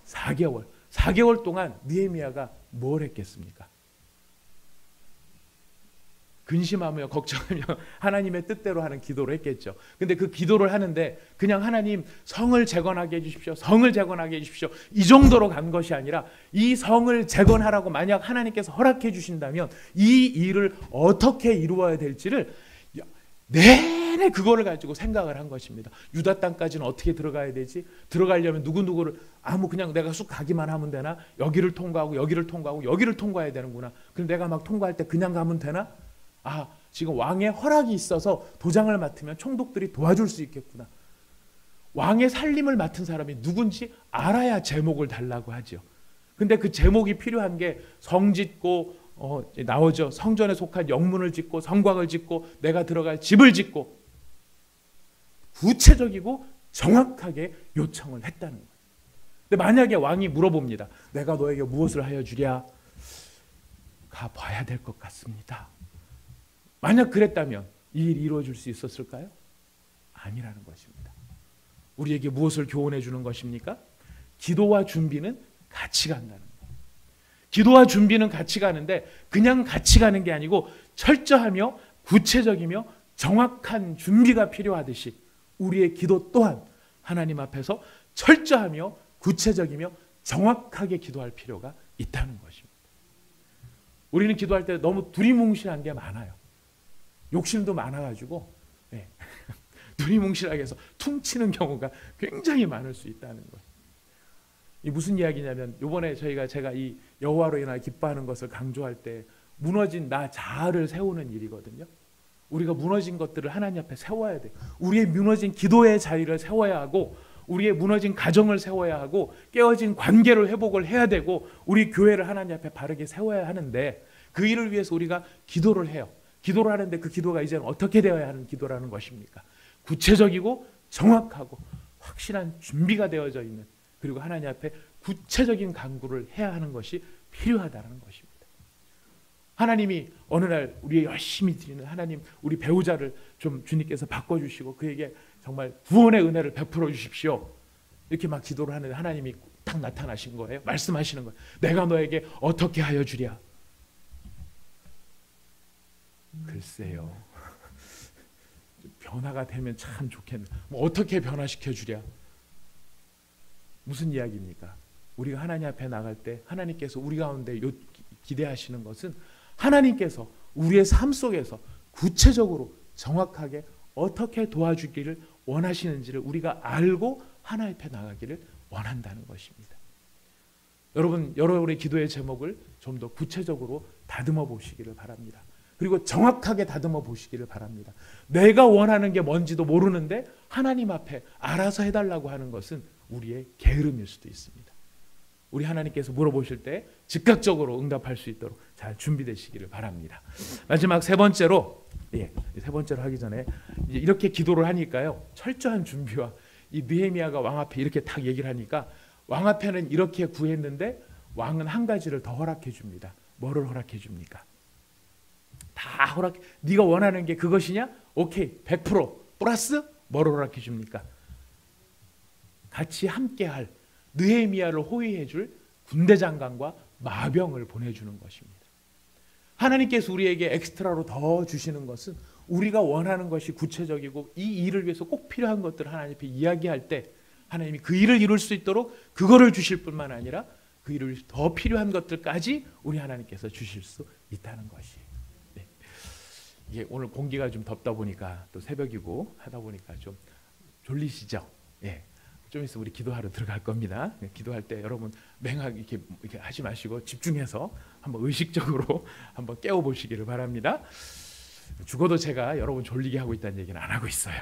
4개월. 4개월 동안 느헤미야가 뭘 했겠습니까? 근심하며 걱정하며 하나님의 뜻대로 하는 기도를 했겠죠. 근데 그 기도를 하는데 그냥 하나님 성을 재건하게 해주십시오. 성을 재건하게 해주십시오. 이 정도로 간 것이 아니라 이 성을 재건하라고 만약 하나님께서 허락해 주신다면 이 일을 어떻게 이루어야 될지를 내내 그거를 가지고 생각을 한 것입니다. 유다 땅까지는 어떻게 들어가야 되지? 들어가려면 누구누구를 그냥 내가 쑥 가기만 하면 되나? 여기를 통과하고 여기를 통과하고 여기를 통과해야 되는구나. 그럼 내가 막 통과할 때 그냥 가면 되나? 지금 왕의 허락이 있어서 도장을 맡으면 총독들이 도와줄 수 있겠구나. 왕의 살림을 맡은 사람이 누군지 알아야 제목을 달라고 하죠. 근데 그 제목이 필요한 게 성 짓고 나오죠. 성전에 속한 영문을 짓고 성곽을 짓고 내가 들어갈 집을 짓고 구체적이고 정확하게 요청을 했다는 거예요. 근데 만약에 왕이 물어봅니다. 내가 너에게 무엇을 하여 주랴? 가봐야 될 것 같습니다. 만약 그랬다면 이 일이 이루어질 수 있었을까요? 아니라는 것입니다. 우리에게 무엇을 교훈해 주는 것입니까? 기도와 준비는 같이 간다는 거예요. 기도와 준비는 같이 가는데 그냥 같이 가는 게 아니고 철저하며 구체적이며 정확한 준비가 필요하듯이 우리의 기도 또한 하나님 앞에서 철저하며 구체적이며 정확하게 기도할 필요가 있다는 것입니다. 우리는 기도할 때 너무 두리뭉실한 게 많아요. 욕심도 많아가지고 두리뭉실하게 해서 퉁치는 경우가 굉장히 많을 수 있다는 거예요. 이 무슨 이야기냐면 이번에 제가 이 여호와로 인하여 기뻐하는 것을 강조할 때 무너진 나 자아를 세우는 일이거든요. 우리가 무너진 것들을 하나님 앞에 세워야 돼요. 우리의 무너진 기도의 자리를 세워야 하고 우리의 무너진 가정을 세워야 하고 깨어진 관계를 회복을 해야 되고 우리 교회를 하나님 앞에 바르게 세워야 하는데 그 일을 위해서 우리가 기도를 해요. 기도를 하는데 그 기도가 이제는 어떻게 되어야 하는 기도라는 것입니까? 구체적이고 정확하고 확실한 준비가 되어져 있는 그리고 하나님 앞에 구체적인 간구를 해야 하는 것이 필요하다는 것입니다. 하나님이 어느 날 우리 열심히 드리는 하나님 우리 배우자를 좀 주님께서 바꿔주시고 그에게 정말 구원의 은혜를 베풀어 주십시오. 이렇게 막 기도를 하는데 하나님이 딱 나타나신 거예요. 말씀하시는 거예요. 내가 너에게 어떻게 하여 주랴? 글쎄요. 변화가 되면 참 좋겠네. 어떻게 변화시켜 주랴? 무슨 이야기입니까? 우리가 하나님 앞에 나갈 때 하나님께서 우리 가운데 기대하시는 것은 하나님께서 우리의 삶 속에서 구체적으로 정확하게 어떻게 도와주기를 원하시는지를 우리가 알고 하나님 앞에 나가기를 원한다는 것입니다. 여러분의 기도의 제목을 좀 더 구체적으로 다듬어 보시기를 바랍니다. 그리고 정확하게 다듬어 보시기를 바랍니다. 내가 원하는 게 뭔지도 모르는데 하나님 앞에 알아서 해달라고 하는 것은 우리의 게으름일 수도 있습니다. 우리 하나님께서 물어보실 때 즉각적으로 응답할 수 있도록 잘 준비되시기를 바랍니다. 마지막 세 번째로 하기 전에 이렇게 기도를 하니까요. 철저한 준비와 이 느헤미야가 왕 앞에 이렇게 딱 얘기를 하니까 왕 앞에는 이렇게 구했는데 왕은 한 가지를 더 허락해 줍니다. 뭐를 허락해 줍니까? 다 네가 원하는 게 그것이냐? 오케이, 100% 플러스 뭐를 허락해 줍니까? 같이 함께할 느헤미야를 호위해 줄 군대 장관과 마병을 보내주는 것입니다. 하나님께서 우리에게 엑스트라로 더 주시는 것은 우리가 원하는 것이 구체적이고 이 일을 위해서 꼭 필요한 것들을 하나님 앞에 이야기할 때 하나님이 그 일을 이룰 수 있도록 그거를 주실 뿐만 아니라 그 일을 더 필요한 것들까지 우리 하나님께서 주실 수 있다는 것이에요. 이게 오늘 공기가 좀 덥다 보니까 또 새벽이고 하다 보니까 좀 졸리시죠? 좀 있으면 우리 기도하러 들어갈 겁니다. 기도할 때 여러분 맹하게 이렇게 하지 마시고 집중해서 한번 의식적으로 한번 깨워 보시기를 바랍니다. 죽어도 제가 여러분 졸리게 하고 있다는 얘기는 안 하고 있어요.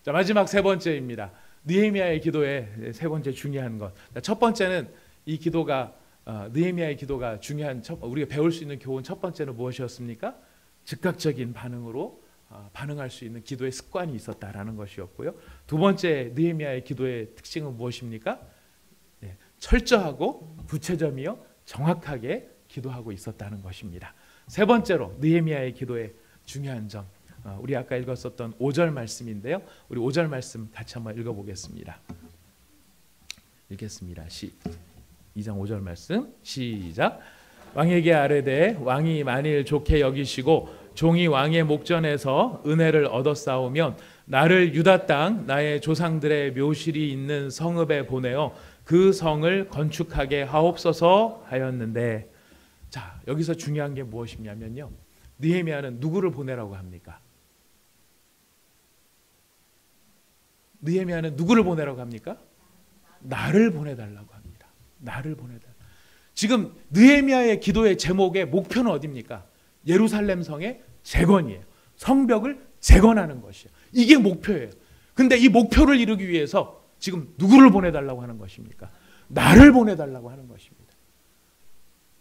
자, 마지막 세 번째입니다. 느헤미야의 기도의 세 번째 중요한 것. 첫 번째는 이 기도가 느헤미야의 기도가 중요한 우리가 배울 수 있는 교훈 첫 번째는 무엇이었습니까? 즉각적인 반응으로 반응할 수 있는 기도의 습관이 있었다라는 것이었고요. 두 번째 느헤미야의 기도의 특징은 무엇입니까? 철저하고 구체적이며 정확하게 기도하고 있었다는 것입니다. 세 번째로 느헤미야의 기도의 중요한 점, 우리 아까 읽었었던 5절 말씀인데요. 우리 5절 말씀 같이 한번 읽어보겠습니다. 읽겠습니다. 2장 5절 말씀 시작. 왕에게 아뢰되 왕이 만일 좋게 여기시고 종이 왕의 목전에서 은혜를 얻었사오면 나를 유다 땅 나의 조상들의 묘실이 있는 성읍에 보내어 그 성을 건축하게 하옵소서 하였는데, 자, 여기서 중요한 게 무엇이냐면요, 느헤미야는 누구를 보내라고 합니까? 느헤미야는 누구를 보내라고 합니까? 나를 보내달라고 합니다. 나를 보내달라. 지금 느헤미야의 기도의 제목의 목표는 어디입니까? 예루살렘 성의 재건이에요. 성벽을 재건하는 것이에요. 이게 목표예요. 근데 이 목표를 이루기 위해서 지금 누구를 보내달라고 하는 것입니까? 나를 보내달라고 하는 것입니다.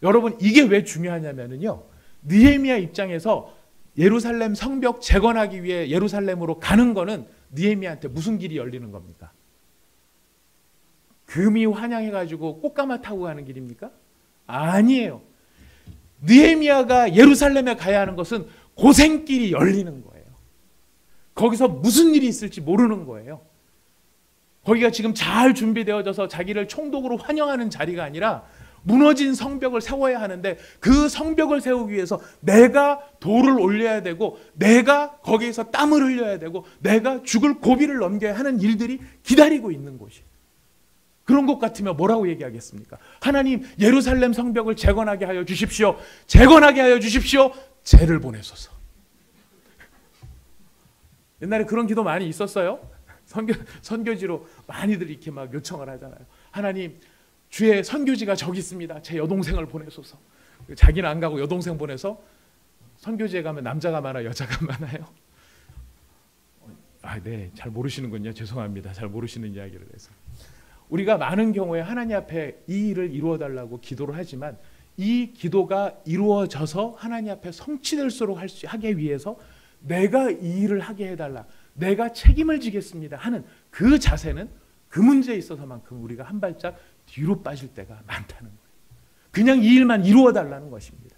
여러분, 이게 왜 중요하냐면요, 느헤미야 입장에서 예루살렘 성벽 재건하기 위해 예루살렘으로 가는 거는 느헤미야한테 무슨 길이 열리는 겁니까? 금이 환영해가지고 꽃가마 타고 가는 길입니까? 아니에요. 느헤미야가 예루살렘에 가야 하는 것은 고생길이 열리는 거예요. 거기서 무슨 일이 있을지 모르는 거예요. 거기가 지금 잘 준비되어져서 자기를 총독으로 환영하는 자리가 아니라 무너진 성벽을 세워야 하는데, 그 성벽을 세우기 위해서 내가 돌을 올려야 되고, 내가 거기에서 땀을 흘려야 되고, 내가 죽을 고비를 넘겨야 하는 일들이 기다리고 있는 곳이에요. 그런 것 같으면 뭐라고 얘기하겠습니까? 하나님, 예루살렘 성벽을 재건하게 하여 주십시오. 재건하게 하여 주십시오. 쟤를 보내소서. 옛날에 그런 기도 많이 있었어요. 선교지로 많이들 이렇게 막 요청을 하잖아요. 하나님, 주의 선교지가 저기 있습니다. 제 여동생을 보내소서. 자기는 안 가고 여동생 보내서 선교지에 가면 남자가 많아 여자가 많아요. 네, 잘 모르시는군요. 죄송합니다. 잘 모르시는 이야기를 해서. 우리가 많은 경우에 하나님 앞에 이 일을 이루어 달라고 기도를 하지만, 이 기도가 이루어져서 하나님 앞에 성취될수록 하기 위해서 내가 이 일을 하게 해달라, 내가 책임을 지겠습니다 하는 그 자세는 그 문제에 있어서만큼 우리가 한 발짝 뒤로 빠질 때가 많다는 거예요. 그냥 이 일만 이루어 달라는 것입니다.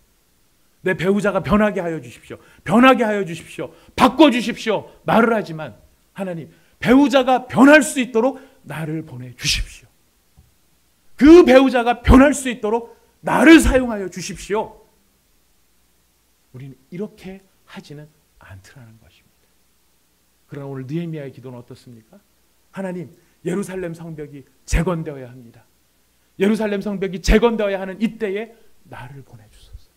내 배우자가 변하게 하여 주십시오. 변하게 하여 주십시오. 바꿔주십시오. 말을 하지만, 하나님, 배우자가 변할 수 있도록 나를 보내주십시오. 그 배우자가 변할 수 있도록 나를 사용하여 주십시오. 우리는 이렇게 하지는 않더라는 것입니다. 그러나 오늘 느헤미야의 기도는 어떻습니까? 하나님, 예루살렘 성벽이 재건되어야 합니다. 예루살렘 성벽이 재건되어야 하는 이때에 나를 보내주소서.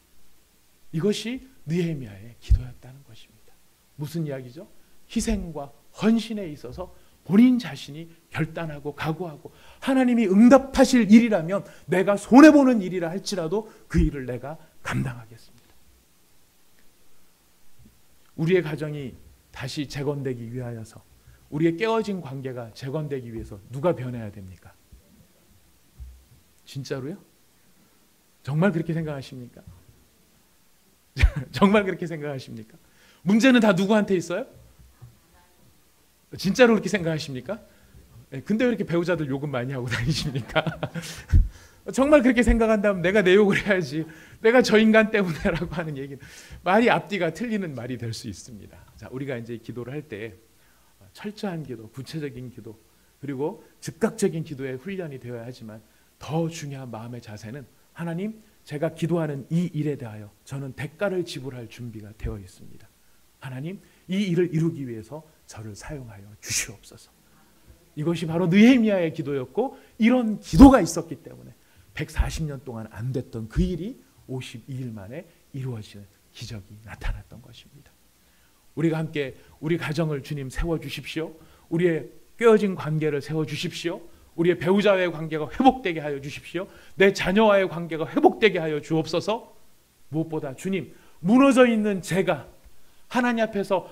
이것이 느헤미야의 기도였다는 것입니다. 무슨 이야기죠? 희생과 헌신에 있어서 본인 자신이 결단하고 각오하고, 하나님이 응답하실 일이라면 내가 손해보는 일이라 할지라도 그 일을 내가 감당하겠습니다. 우리의 가정이 다시 재건되기 위하여서, 우리의 깨어진 관계가 재건되기 위해서 누가 변해야 됩니까? 진짜로요? 정말 그렇게 생각하십니까? 정말 그렇게 생각하십니까? 문제는 다 누구한테 있어요? 진짜로 그렇게 생각하십니까? 근데 왜 이렇게 배우자들 욕은 많이 하고 다니십니까? 정말 그렇게 생각한다면 내가 내 욕을 해야지, 내가 저 인간 때문에라고 하는 얘기는 말이 앞뒤가 틀리는 말이 될 수 있습니다. 자, 우리가 이제 기도를 할 때 철저한 기도, 구체적인 기도, 그리고 즉각적인 기도의 훈련이 되어야 하지만, 더 중요한 마음의 자세는, 하나님, 제가 기도하는 이 일에 대하여 저는 대가를 지불할 준비가 되어 있습니다. 하나님, 이 일을 이루기 위해서 저를 사용하여 주시옵소서. 이것이 바로 느헤미야의 기도였고, 이런 기도가 있었기 때문에 140년 동안 안 됐던 그 일이 52일 만에 이루어지는 기적이 나타났던 것입니다. 우리가 함께 우리 가정을 주님 세워주십시오. 우리의 깨어진 관계를 세워주십시오. 우리의 배우자와의 관계가 회복되게 하여 주십시오. 내 자녀와의 관계가 회복되게 하여 주옵소서. 무엇보다 주님, 무너져 있는 제가, 하나님 앞에서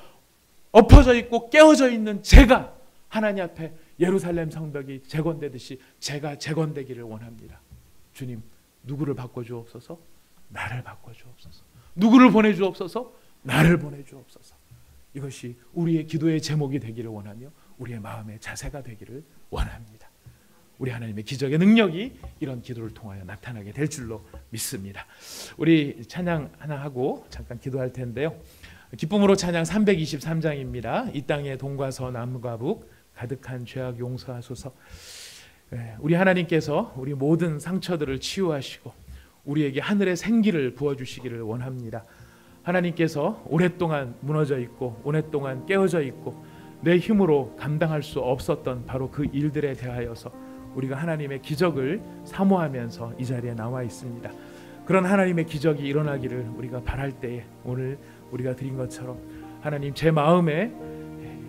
엎어져 있고 깨어져 있는 제가 하나님 앞에 예루살렘 성벽이 재건되듯이 제가 재건되기를 원합니다. 주님, 누구를 바꿔주옵소서? 나를 바꿔주옵소서. 누구를 보내주옵소서? 나를 보내주옵소서. 이것이 우리의 기도의 제목이 되기를 원하며 우리의 마음의 자세가 되기를 원합니다. 우리 하나님의 기적의 능력이 이런 기도를 통하여 나타나게 될 줄로 믿습니다. 우리 찬양 하나 하고 잠깐 기도할 텐데요. 기쁨으로 찬양 323장입니다. 이 땅의 동과 남과 북 가득한 죄악 용서하소서. 우리 하나님께서 우리 모든 상처들을 치유하시고 우리에게 하늘의 생기를 부어주시기를 원합니다. 하나님께서 오랫동안 무너져 있고 오랫동안 깨어져 있고 내 힘으로 감당할 수 없었던 바로 그 일들에 대하여서 우리가 하나님의 기적을 사모하면서 이 자리에 나와 있습니다. 그런 하나님의 기적이 일어나기를 우리가 바랄 때에 오늘 우리가 드린 것처럼 하나님, 제 마음에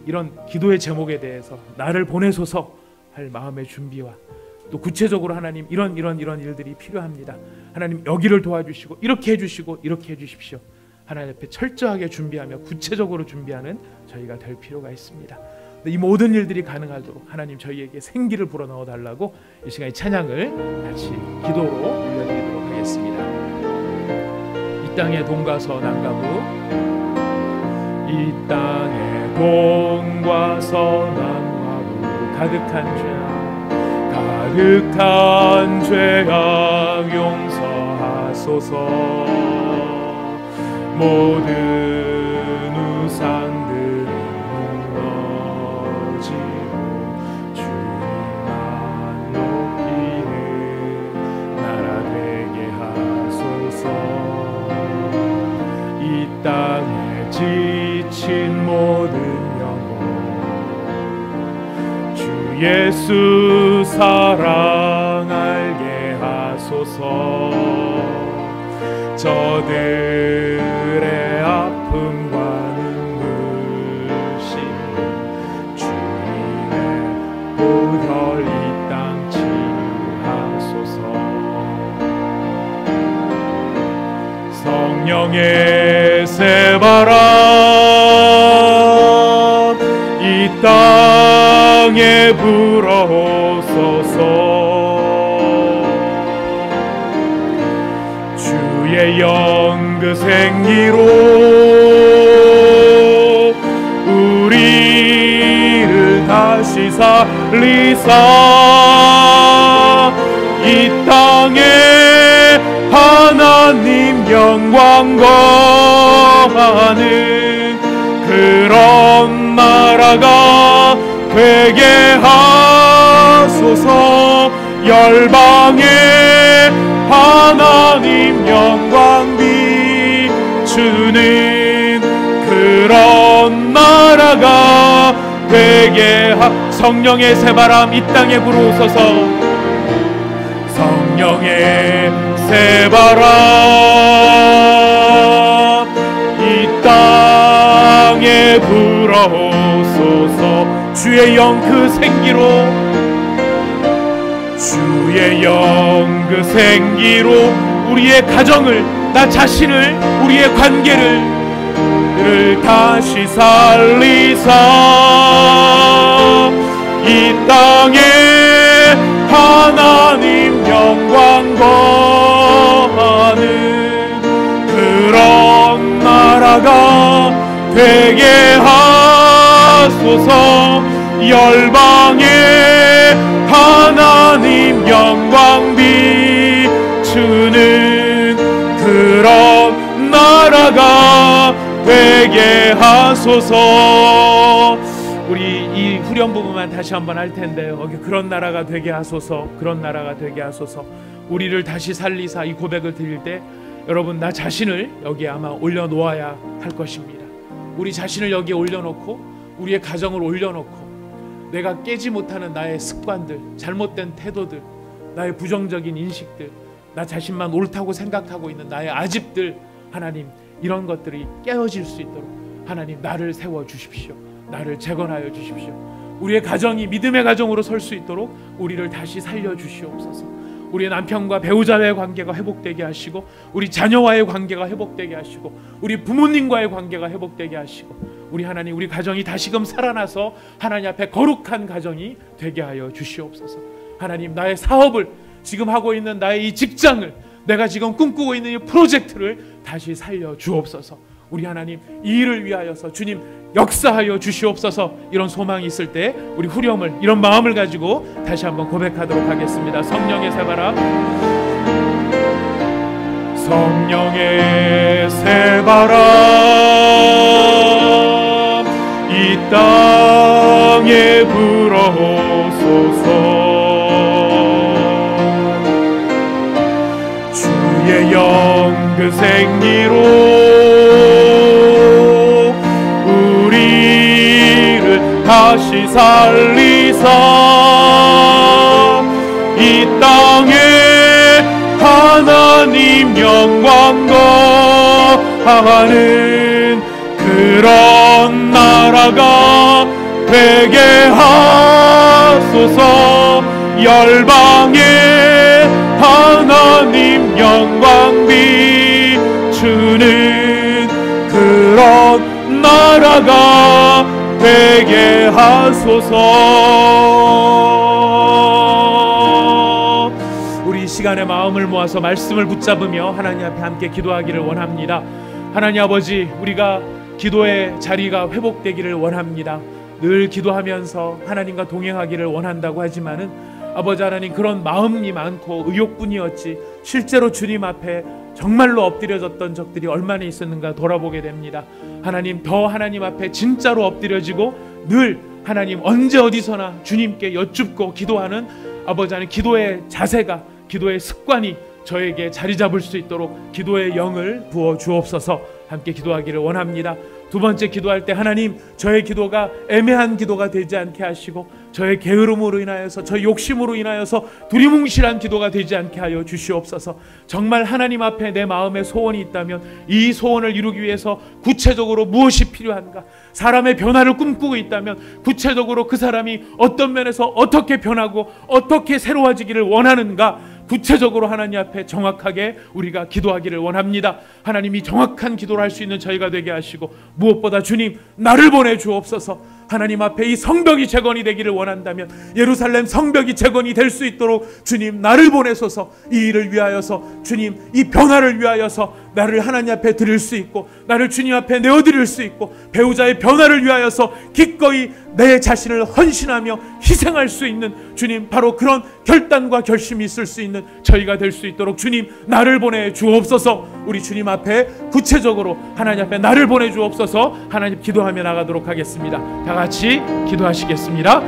이런 기도의 제목에 대해서 나를 보내소서 할 마음의 준비와 또 구체적으로 하나님 이런 일들이 필요합니다. 하나님 여기를 도와주시고 이렇게 해주시고 이렇게 해주십시오. 하나님 앞에 철저하게 준비하며 구체적으로 준비하는 저희가 될 필요가 있습니다. 이 모든 일들이 가능하도록 하나님 저희에게 생기를 불어넣어 달라고 이 시간에 찬양을 같이 기도로 올려드리도록 하겠습니다. 이 땅의 동과 남과 북, 이 땅의 동과 남과 북 가득한 죄악 용서하소서. 모든 우상들이 무너지고 주님만 높이는 나라 되게 하소서. 이 땅에 지친 모든 영혼 주 예수 사랑 알게 하소서. 저들의 아픔과 눈물 씻는 주님의 보혈 이 땅 치유하소서. 성령의 새바람 이 땅에 불어오소서. 주의 영 그 생기로 우리를 다시 살리사 이 땅에 하나님 영광 거하는 그런 나라가 되게 하소서. 열방에 하나님 영광 비추는 그런 나라가 되게 성령의 새바람 이 땅에 불어오소서. 성령의 새바람 이 땅에 불어오소서. 주의 영 그 생기로 주의 영 그 생기로 우리의 가정을, 나 자신을, 우리의 관계를 다시 살리사 이 땅에 하나님 영광 거하는 그런 나라가 되게 하소서. 열방에 하나님 영광 비추는 그런 나라가 되게 하소서. 우리 이 후렴 부분만 다시 한번 할 텐데요. 그런 나라가 되게 하소서, 그런 나라가 되게 하소서. 우리를 다시 살리사 이 고백을 드릴 때 여러분, 나 자신을 여기에 아마 올려놓아야 할 것입니다. 우리 자신을 여기에 올려놓고 우리의 가정을 올려놓고 내가 깨지 못하는 나의 습관들, 잘못된 태도들, 나의 부정적인 인식들, 나 자신만 옳다고 생각하고 있는 나의 아집들, 하나님 이런 것들이 깨어질 수 있도록 하나님 나를 세워주십시오. 나를 재건하여 주십시오. 우리의 가정이 믿음의 가정으로 설 수 있도록 우리를 다시 살려주시옵소서. 우리 남편과 배우자와의 관계가 회복되게 하시고, 우리 자녀와의 관계가 회복되게 하시고, 우리 부모님과의 관계가 회복되게 하시고, 우리 하나님, 우리 가정이 다시금 살아나서 하나님 앞에 거룩한 가정이 되게 하여 주시옵소서. 하나님, 나의 사업을, 지금 하고 있는 나의 이 직장을, 내가 지금 꿈꾸고 있는 이 프로젝트를 다시 살려 주옵소서. 우리 하나님, 이 일을 위하여서 주님 역사하여 주시옵소서. 이런 소망이 있을 때 우리 후렴을, 이런 마음을 가지고 다시 한번 고백하도록 하겠습니다. 성령의 새바람, 성령의 새바람 이 땅에 불어오소서. 주의 영 그 생기로 우리를 다시 살리사 이 땅에 하나님 영광 거하는 그런 나라가 되게 하소서. 열방에 하나님 영광 비추는 그런 나라가 되게 하소서. 우리 이 시간에 마음을 모아서 말씀을 붙잡으며 하나님 앞에 함께 기도하기를 원합니다. 하나님 아버지, 우리가 기도의 자리가 회복되기를 원합니다. 늘 기도하면서 하나님과 동행하기를 원한다고 하지만은 아버지 하나님, 그런 마음이 많고 의욕뿐이었지 실제로 주님 앞에 정말로 엎드려졌던 적들이 얼마나 있었는가 돌아보게 됩니다. 하나님, 더 하나님 앞에 진짜로 엎드려지고 늘 하나님 언제 어디서나 주님께 여쭙고 기도하는 아버지 하나님, 기도의 자세가, 기도의 습관이 저에게 자리 잡을 수 있도록 기도의 영을 부어 주옵소서. 함께 기도하기를 원합니다. 두 번째, 기도할 때 하나님, 저의 기도가 애매한 기도가 되지 않게 하시고 저의 게으름으로 인하여서, 저의 욕심으로 인하여서 두리뭉실한 기도가 되지 않게 하여 주시옵소서. 정말 하나님 앞에 내 마음에 소원이 있다면 이 소원을 이루기 위해서 구체적으로 무엇이 필요한가, 사람의 변화를 꿈꾸고 있다면 구체적으로 그 사람이 어떤 면에서 어떻게 변하고 어떻게 새로워지기를 원하는가, 구체적으로 하나님 앞에 정확하게 우리가 기도하기를 원합니다. 하나님이 정확한 기도를 할 수 있는 저희가 되게 하시고, 무엇보다 주님, 나를 보내 주옵소서. 하나님 앞에 이 성벽이 재건이 되기를 원한다면, 예루살렘 성벽이 재건이 될 수 있도록 주님, 나를 보내소서. 이 일을 위하여서 주님, 이 변화를 위하여서 나를 하나님 앞에 드릴 수 있고, 나를 주님 앞에 내어드릴 수 있고, 배우자의 변화를 위하여서 기꺼이 내 자신을 헌신하며 희생할 수 있는 주님, 바로 그런 결단과 결심이 있을 수 있는 저희가 될 수 있도록 주님, 나를 보내 주옵소서. 우리 주님 앞에 구체적으로 하나님 앞에 나를 보내 주옵소서. 하나님, 기도하며 나가도록 하겠습니다. 다 같이 기도하시겠습니다.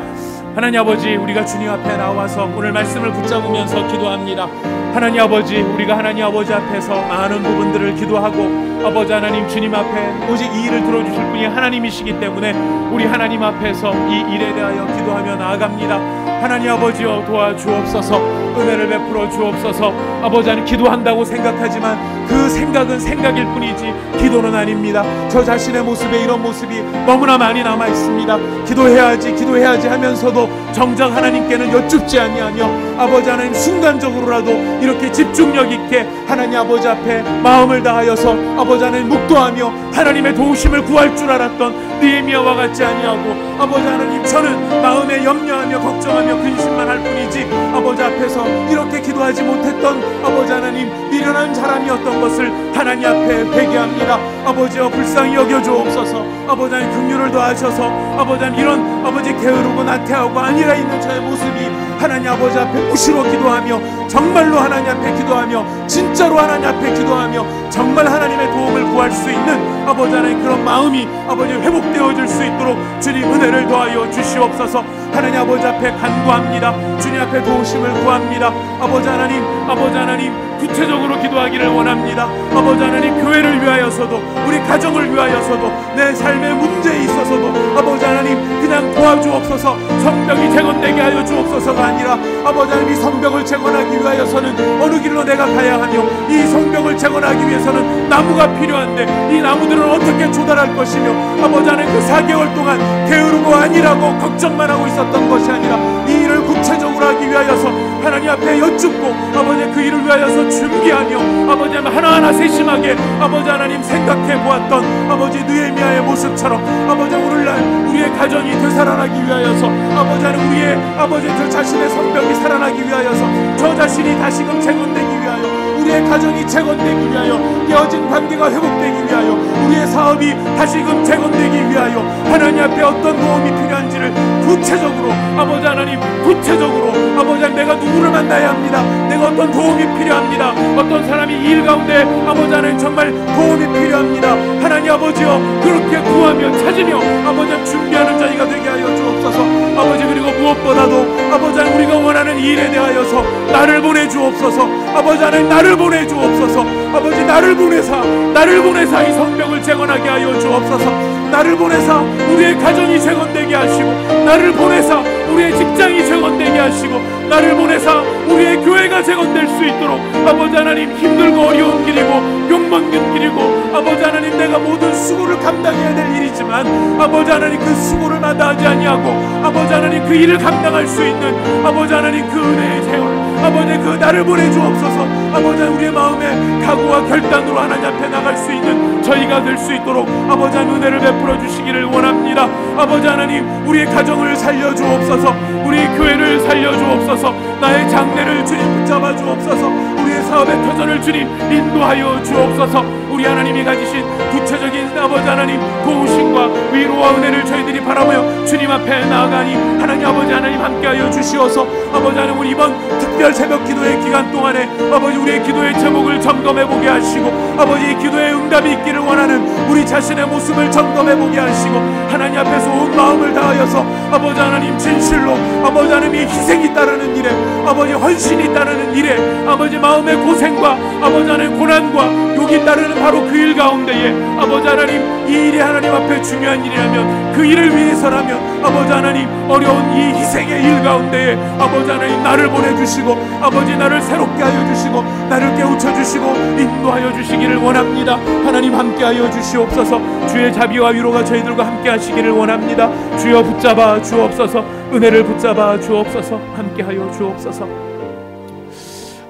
하나님 아버지, 우리가 주님 앞에 나와서 오늘 말씀을 붙잡으면서 기도합니다. 하나님 아버지, 우리가 하나님 아버지 앞에서 많은 부분들을 기도하고, 아버지 하나님, 주님 앞에 오직 이 일을 들어주실 분이 하나님이시기 때문에 우리 하나님 앞에서 이 일에 대하여 기도하며 나아갑니다. 하나님 아버지여, 도와주옵소서. 은혜를 베풀어 주옵소서. 아버지 하나님, 기도한다고 생각하지만 그 생각은 생각일 뿐이지 기도는 아닙니다. 저 자신의 모습에 이런 모습이 너무나 많이 남아 있습니다. 기도해야지 하면서도 정작 하나님께는 여쭙지 아니하며, 아버지 하나님, 순간적으로라도 이렇게 집중력 있게 하나님 아버지 앞에 마음을 다하여서 아버지 하나님 묵도하며 하나님의 도우심을 구할 줄 알았던 느헤미야와 같지 아니하고, 아버지 하나님, 저는 마음에 염려하며 걱정하며 근심만 할 뿐이지 아버지 앞에서 이렇게 기도하지 못했던 아버지 하나님, 미련한 사람이었던 것을 하나님 앞에 회개합니다. 아버지여, 불쌍히 여겨주옵소서. 아버지 하나님, 긍휼을 더하셔서 아버지 하나님, 이런 아버지 게으르고 나태하고 아니라 있는 저의 모습이 하나님 아버지 앞에 무시로 기도하며, 정말로 하나님 앞에 기도하며, 진짜로 하나님 앞에 기도하며 정말 하나님의 도움을 구할 수 있는 아버지 하나님, 그런 마음이 아버지 회복되어질 수 있도록 주님 은혜를 더하여 주시옵소서. 하나님 아버지 앞에 간구합니다. 주님 앞에 도우심을 구합니다. 아버지 하나님, 구체적으로 기도하기를 원합니다. 아버지 하나님, 교회를 위하여서도, 우리 가정을 위하여서도, 내 삶의 문제에 있어서도 아버지 하나님, 그냥 도와주옵소서. 성벽이 재건되게 하여 주옵소서가 아니라 아버지 하나님, 이 성벽을 재건하기 위하여서는 어느 길로 내가 가야 하며, 이 성벽을 재건하기 위해서는 나무가 필요한데 이 나무들은 어떻게 조달할 것이며, 아버지 하나님, 그 4개월 동안 게으르고 아니라고 걱정만 하고 있었던 것이 아니라 이 일을 구체적으로 하기 위하여서 하나님 앞에 여쭙고 아버지 그 일을 위하여서 준비하며 아버지 하나하나 세심하게 아버지 하나님 생각해 보았던 아버지 느헤미야의 모습처럼 아버지 오늘날 우리의 가정이 되살아나기 위하여서 아버지 하나님 우리의 아버지 저 자신의 성벽이 살아나기 위하여서 저 자신이 다시금 재건되기 위하여 우리의 가정이 재건되기 위하여 깨어진 관계가 회복되기 위하여 우리의 사업이 다시금 재건되기 위하여 하나님 앞에 어떤 도움이 필요한지를 구체적으로 아버지 하나님 구체적으로 아버지 하나님 내가 누구를 만나야 합니다. 내가 어떤 도움이 필요합니다. 어떤 사람이 이 일 가운데 아버지 하나님 정말 도움이 필요합니다. 하나님 아버지여 그렇게 구하며 찾으며 아버지 하나님 준비하는 자리가 되게 하여 주옵소서. 아버지 그리고 무엇보다도 아버지 하나님 우리가 원하는 이 일에 대하여서 나를 보내주옵소서. 아버지 하나님 나를 보내주옵소서. 아버지 나를 보내사 이 성벽을 재건하게 하여 주옵소서. 나를 보내사 우리의 가정이 재건되게 하시고 나를 보내사 우리의 직장이 재건되게 하시고 나를 보내사 우리의 교회가 재건될 수 있도록 아버지 하나님 힘들고 어려운 길이고 욕먹는 길이고 아버지 하나님 내가 모든 수고를 감당해야 될 일이지만 아버지 하나님 그 수고를 마다하지 아니하고 아버지 하나님 그 일을 감당할 수 있는 아버지 하나님 그 은혜의 세월 아버지 그 나를 보내주옵소서. 아버지 우리의 마음에 각오와 결단으로 하나님 앞에 나갈 수 있는 저희가 될 수 있도록 아버지 하나님 은혜를 베풀어 주시기를 원합니다. 아버지 하나님 우리의 가정을 살려주옵소서. 우리 교회를 살려주옵소서. 나의 장래를 주님 붙잡아 주옵소서. 우리의 사업의 터전을 주님 인도하여 주옵소서. 우리 하나님이 가지신 구체적인 아버지 하나님 도우심과 위로와 은혜를 저희들이 바라보며 주님 앞에 나아가니 하나님 아버지 하나님 함께하여 주시어서 아버지 하나님 우리 이번 특별 새벽 기도의 기간 동안에 아버지 우리의 기도의 제목을 점검해보게 하시고 아버지 기도의 응답이 있기를 원하는 우리 자신의 모습을 점검해보게 하시고 하나님 앞에서 온 마음을 다하여서 아버지 하나님 진실로 아버지 하나님이 희생이 따르는 일에 아버지 헌신이 따르는 일에 아버지 마음의 고생과 아버지 하나님 고난과 욕이 따르는 바로 그 일 가운데에 아버지 하나님 이 일이 하나님 앞에 중요한 일이라면 그 일을 위해서라면 아버지 하나님 어려운 이 희생의 일 가운데에 아버지 하나님 나를 보내주시고 아버지 나를 새롭게 하여 주시고 나를 깨우쳐 주시고 인도하여 주시기를 원합니다. 하나님 함께하여 주시옵소서. 주의 자비와 위로가 저희들과 함께 하시기를 원합니다. 주여 붙잡아 주옵소서. 은혜를 붙잡아 주옵소서. 함께하여 주옵소서.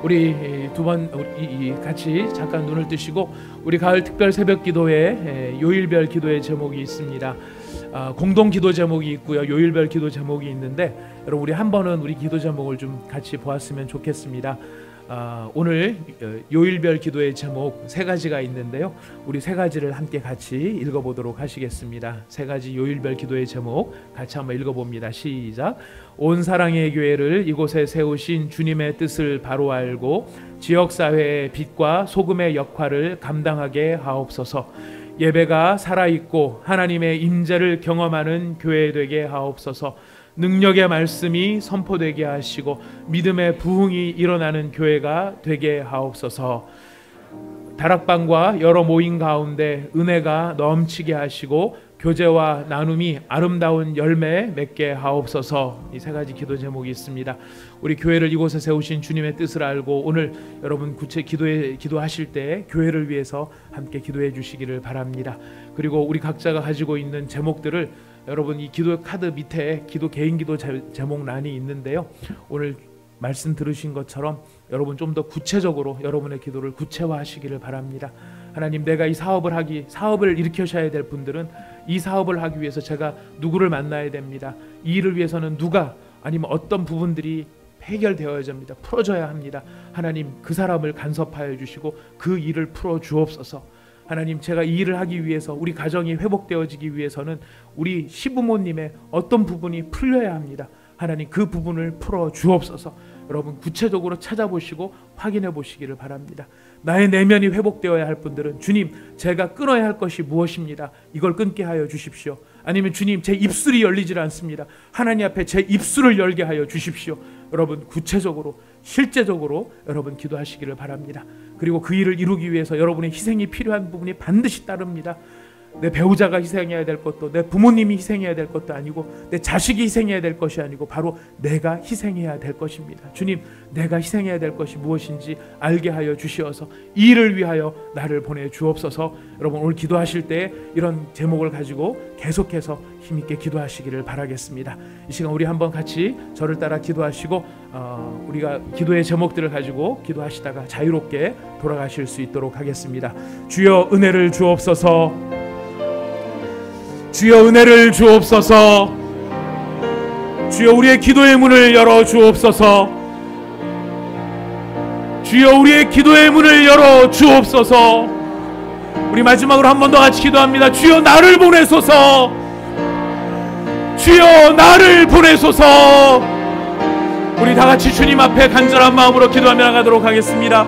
우리 두 번 같이 잠깐 눈을 뜨시고 우리 가을 특별 새벽 기도에 요일별 기도의 제목이 있습니다. 공동 기도 제목이 있고요. 요일별 기도 제목이 있는데 여러분 우리 한 번은 우리 기도 제목을 좀 같이 보았으면 좋겠습니다. 오늘 요일별 기도의 제목 세 가지가 있는데요. 우리 세 가지를 함께 같이 읽어보도록 하시겠습니다. 세 가지 요일별 기도의 제목 같이 한번 읽어봅니다. 시작. 온 사랑의 교회를 이곳에 세우신 주님의 뜻을 바로 알고 지역사회의 빛과 소금의 역할을 감당하게 하옵소서. 예배가 살아있고 하나님의 임재를 경험하는 교회 되게 하옵소서. 능력의 말씀이 선포되게 하시고 믿음의 부흥이 일어나는 교회가 되게 하옵소서. 다락방과 여러 모임 가운데 은혜가 넘치게 하시고 교제와 나눔이 아름다운 열매 맺게 하옵소서. 이 세 가지 기도 제목이 있습니다. 우리 교회를 이곳에 세우신 주님의 뜻을 알고 오늘 여러분 기도하실 때 교회를 위해서 함께 기도해 주시기를 바랍니다. 그리고 우리 각자가 가지고 있는 제목들을 여러분 이 기도 카드 밑에 개인 기도 제목란이 있는데요. 오늘 말씀 들으신 것처럼 여러분 좀 더 구체적으로 여러분의 기도를 구체화하시기를 바랍니다. 하나님 내가 이 사업을 일으켜셔야 될 분들은 이 사업을 하기 위해서 제가 누구를 만나야 됩니다. 이 일을 위해서는 누가 아니면 어떤 부분들이 해결되어야 합니다. 풀어져야 합니다. 하나님 그 사람을 간섭하여 주시고 그 일을 풀어 주옵소서. 하나님 제가 이 일을 하기 위해서 우리 가정이 회복되어지기 위해서는 우리 시부모님의 어떤 부분이 풀려야 합니다. 하나님 그 부분을 풀어 주옵소서. 여러분 구체적으로 찾아보시고 확인해 보시기를 바랍니다. 나의 내면이 회복되어야 할 분들은 주님 제가 끊어야 할 것이 무엇입니다. 이걸 끊게 하여 주십시오. 아니면 주님 제 입술이 열리질 않습니다. 하나님 앞에 제 입술을 열게 하여 주십시오. 여러분 구체적으로 실제적으로 여러분 기도하시기를 바랍니다. 그리고 그 일을 이루기 위해서 여러분의 희생이 필요한 부분이 반드시 따릅니다. 내 배우자가 희생해야 될 것도, 내 부모님이 희생해야 될 것도 아니고, 내 자식이 희생해야 될 것이 아니고 바로 내가 희생해야 될 것입니다. 주님, 내가 희생해야 될 것이 무엇인지 알게 하여 주시어서 이 일을 위하여 나를 보내주옵소서. 여러분, 오늘 기도하실 때 이런 제목을 가지고 계속해서 힘있게 기도하시기를 바라겠습니다. 이 시간 우리 한번 같이 저를 따라 기도하시고 우리가 기도의 제목들을 가지고 기도하시다가 자유롭게 돌아가실 수 있도록 하겠습니다. 주여 은혜를 주옵소서. 주여 은혜를 주옵소서. 주여 우리의 기도의 문을 열어 주옵소서. 주여 우리의 기도의 문을 열어 주옵소서. 우리 마지막으로 한 번 더 같이 기도합니다. 주여 나를 보내소서. 주여 나를 보내소서. 우리 다 같이 주님 앞에 간절한 마음으로 기도하며 나가도록 하겠습니다.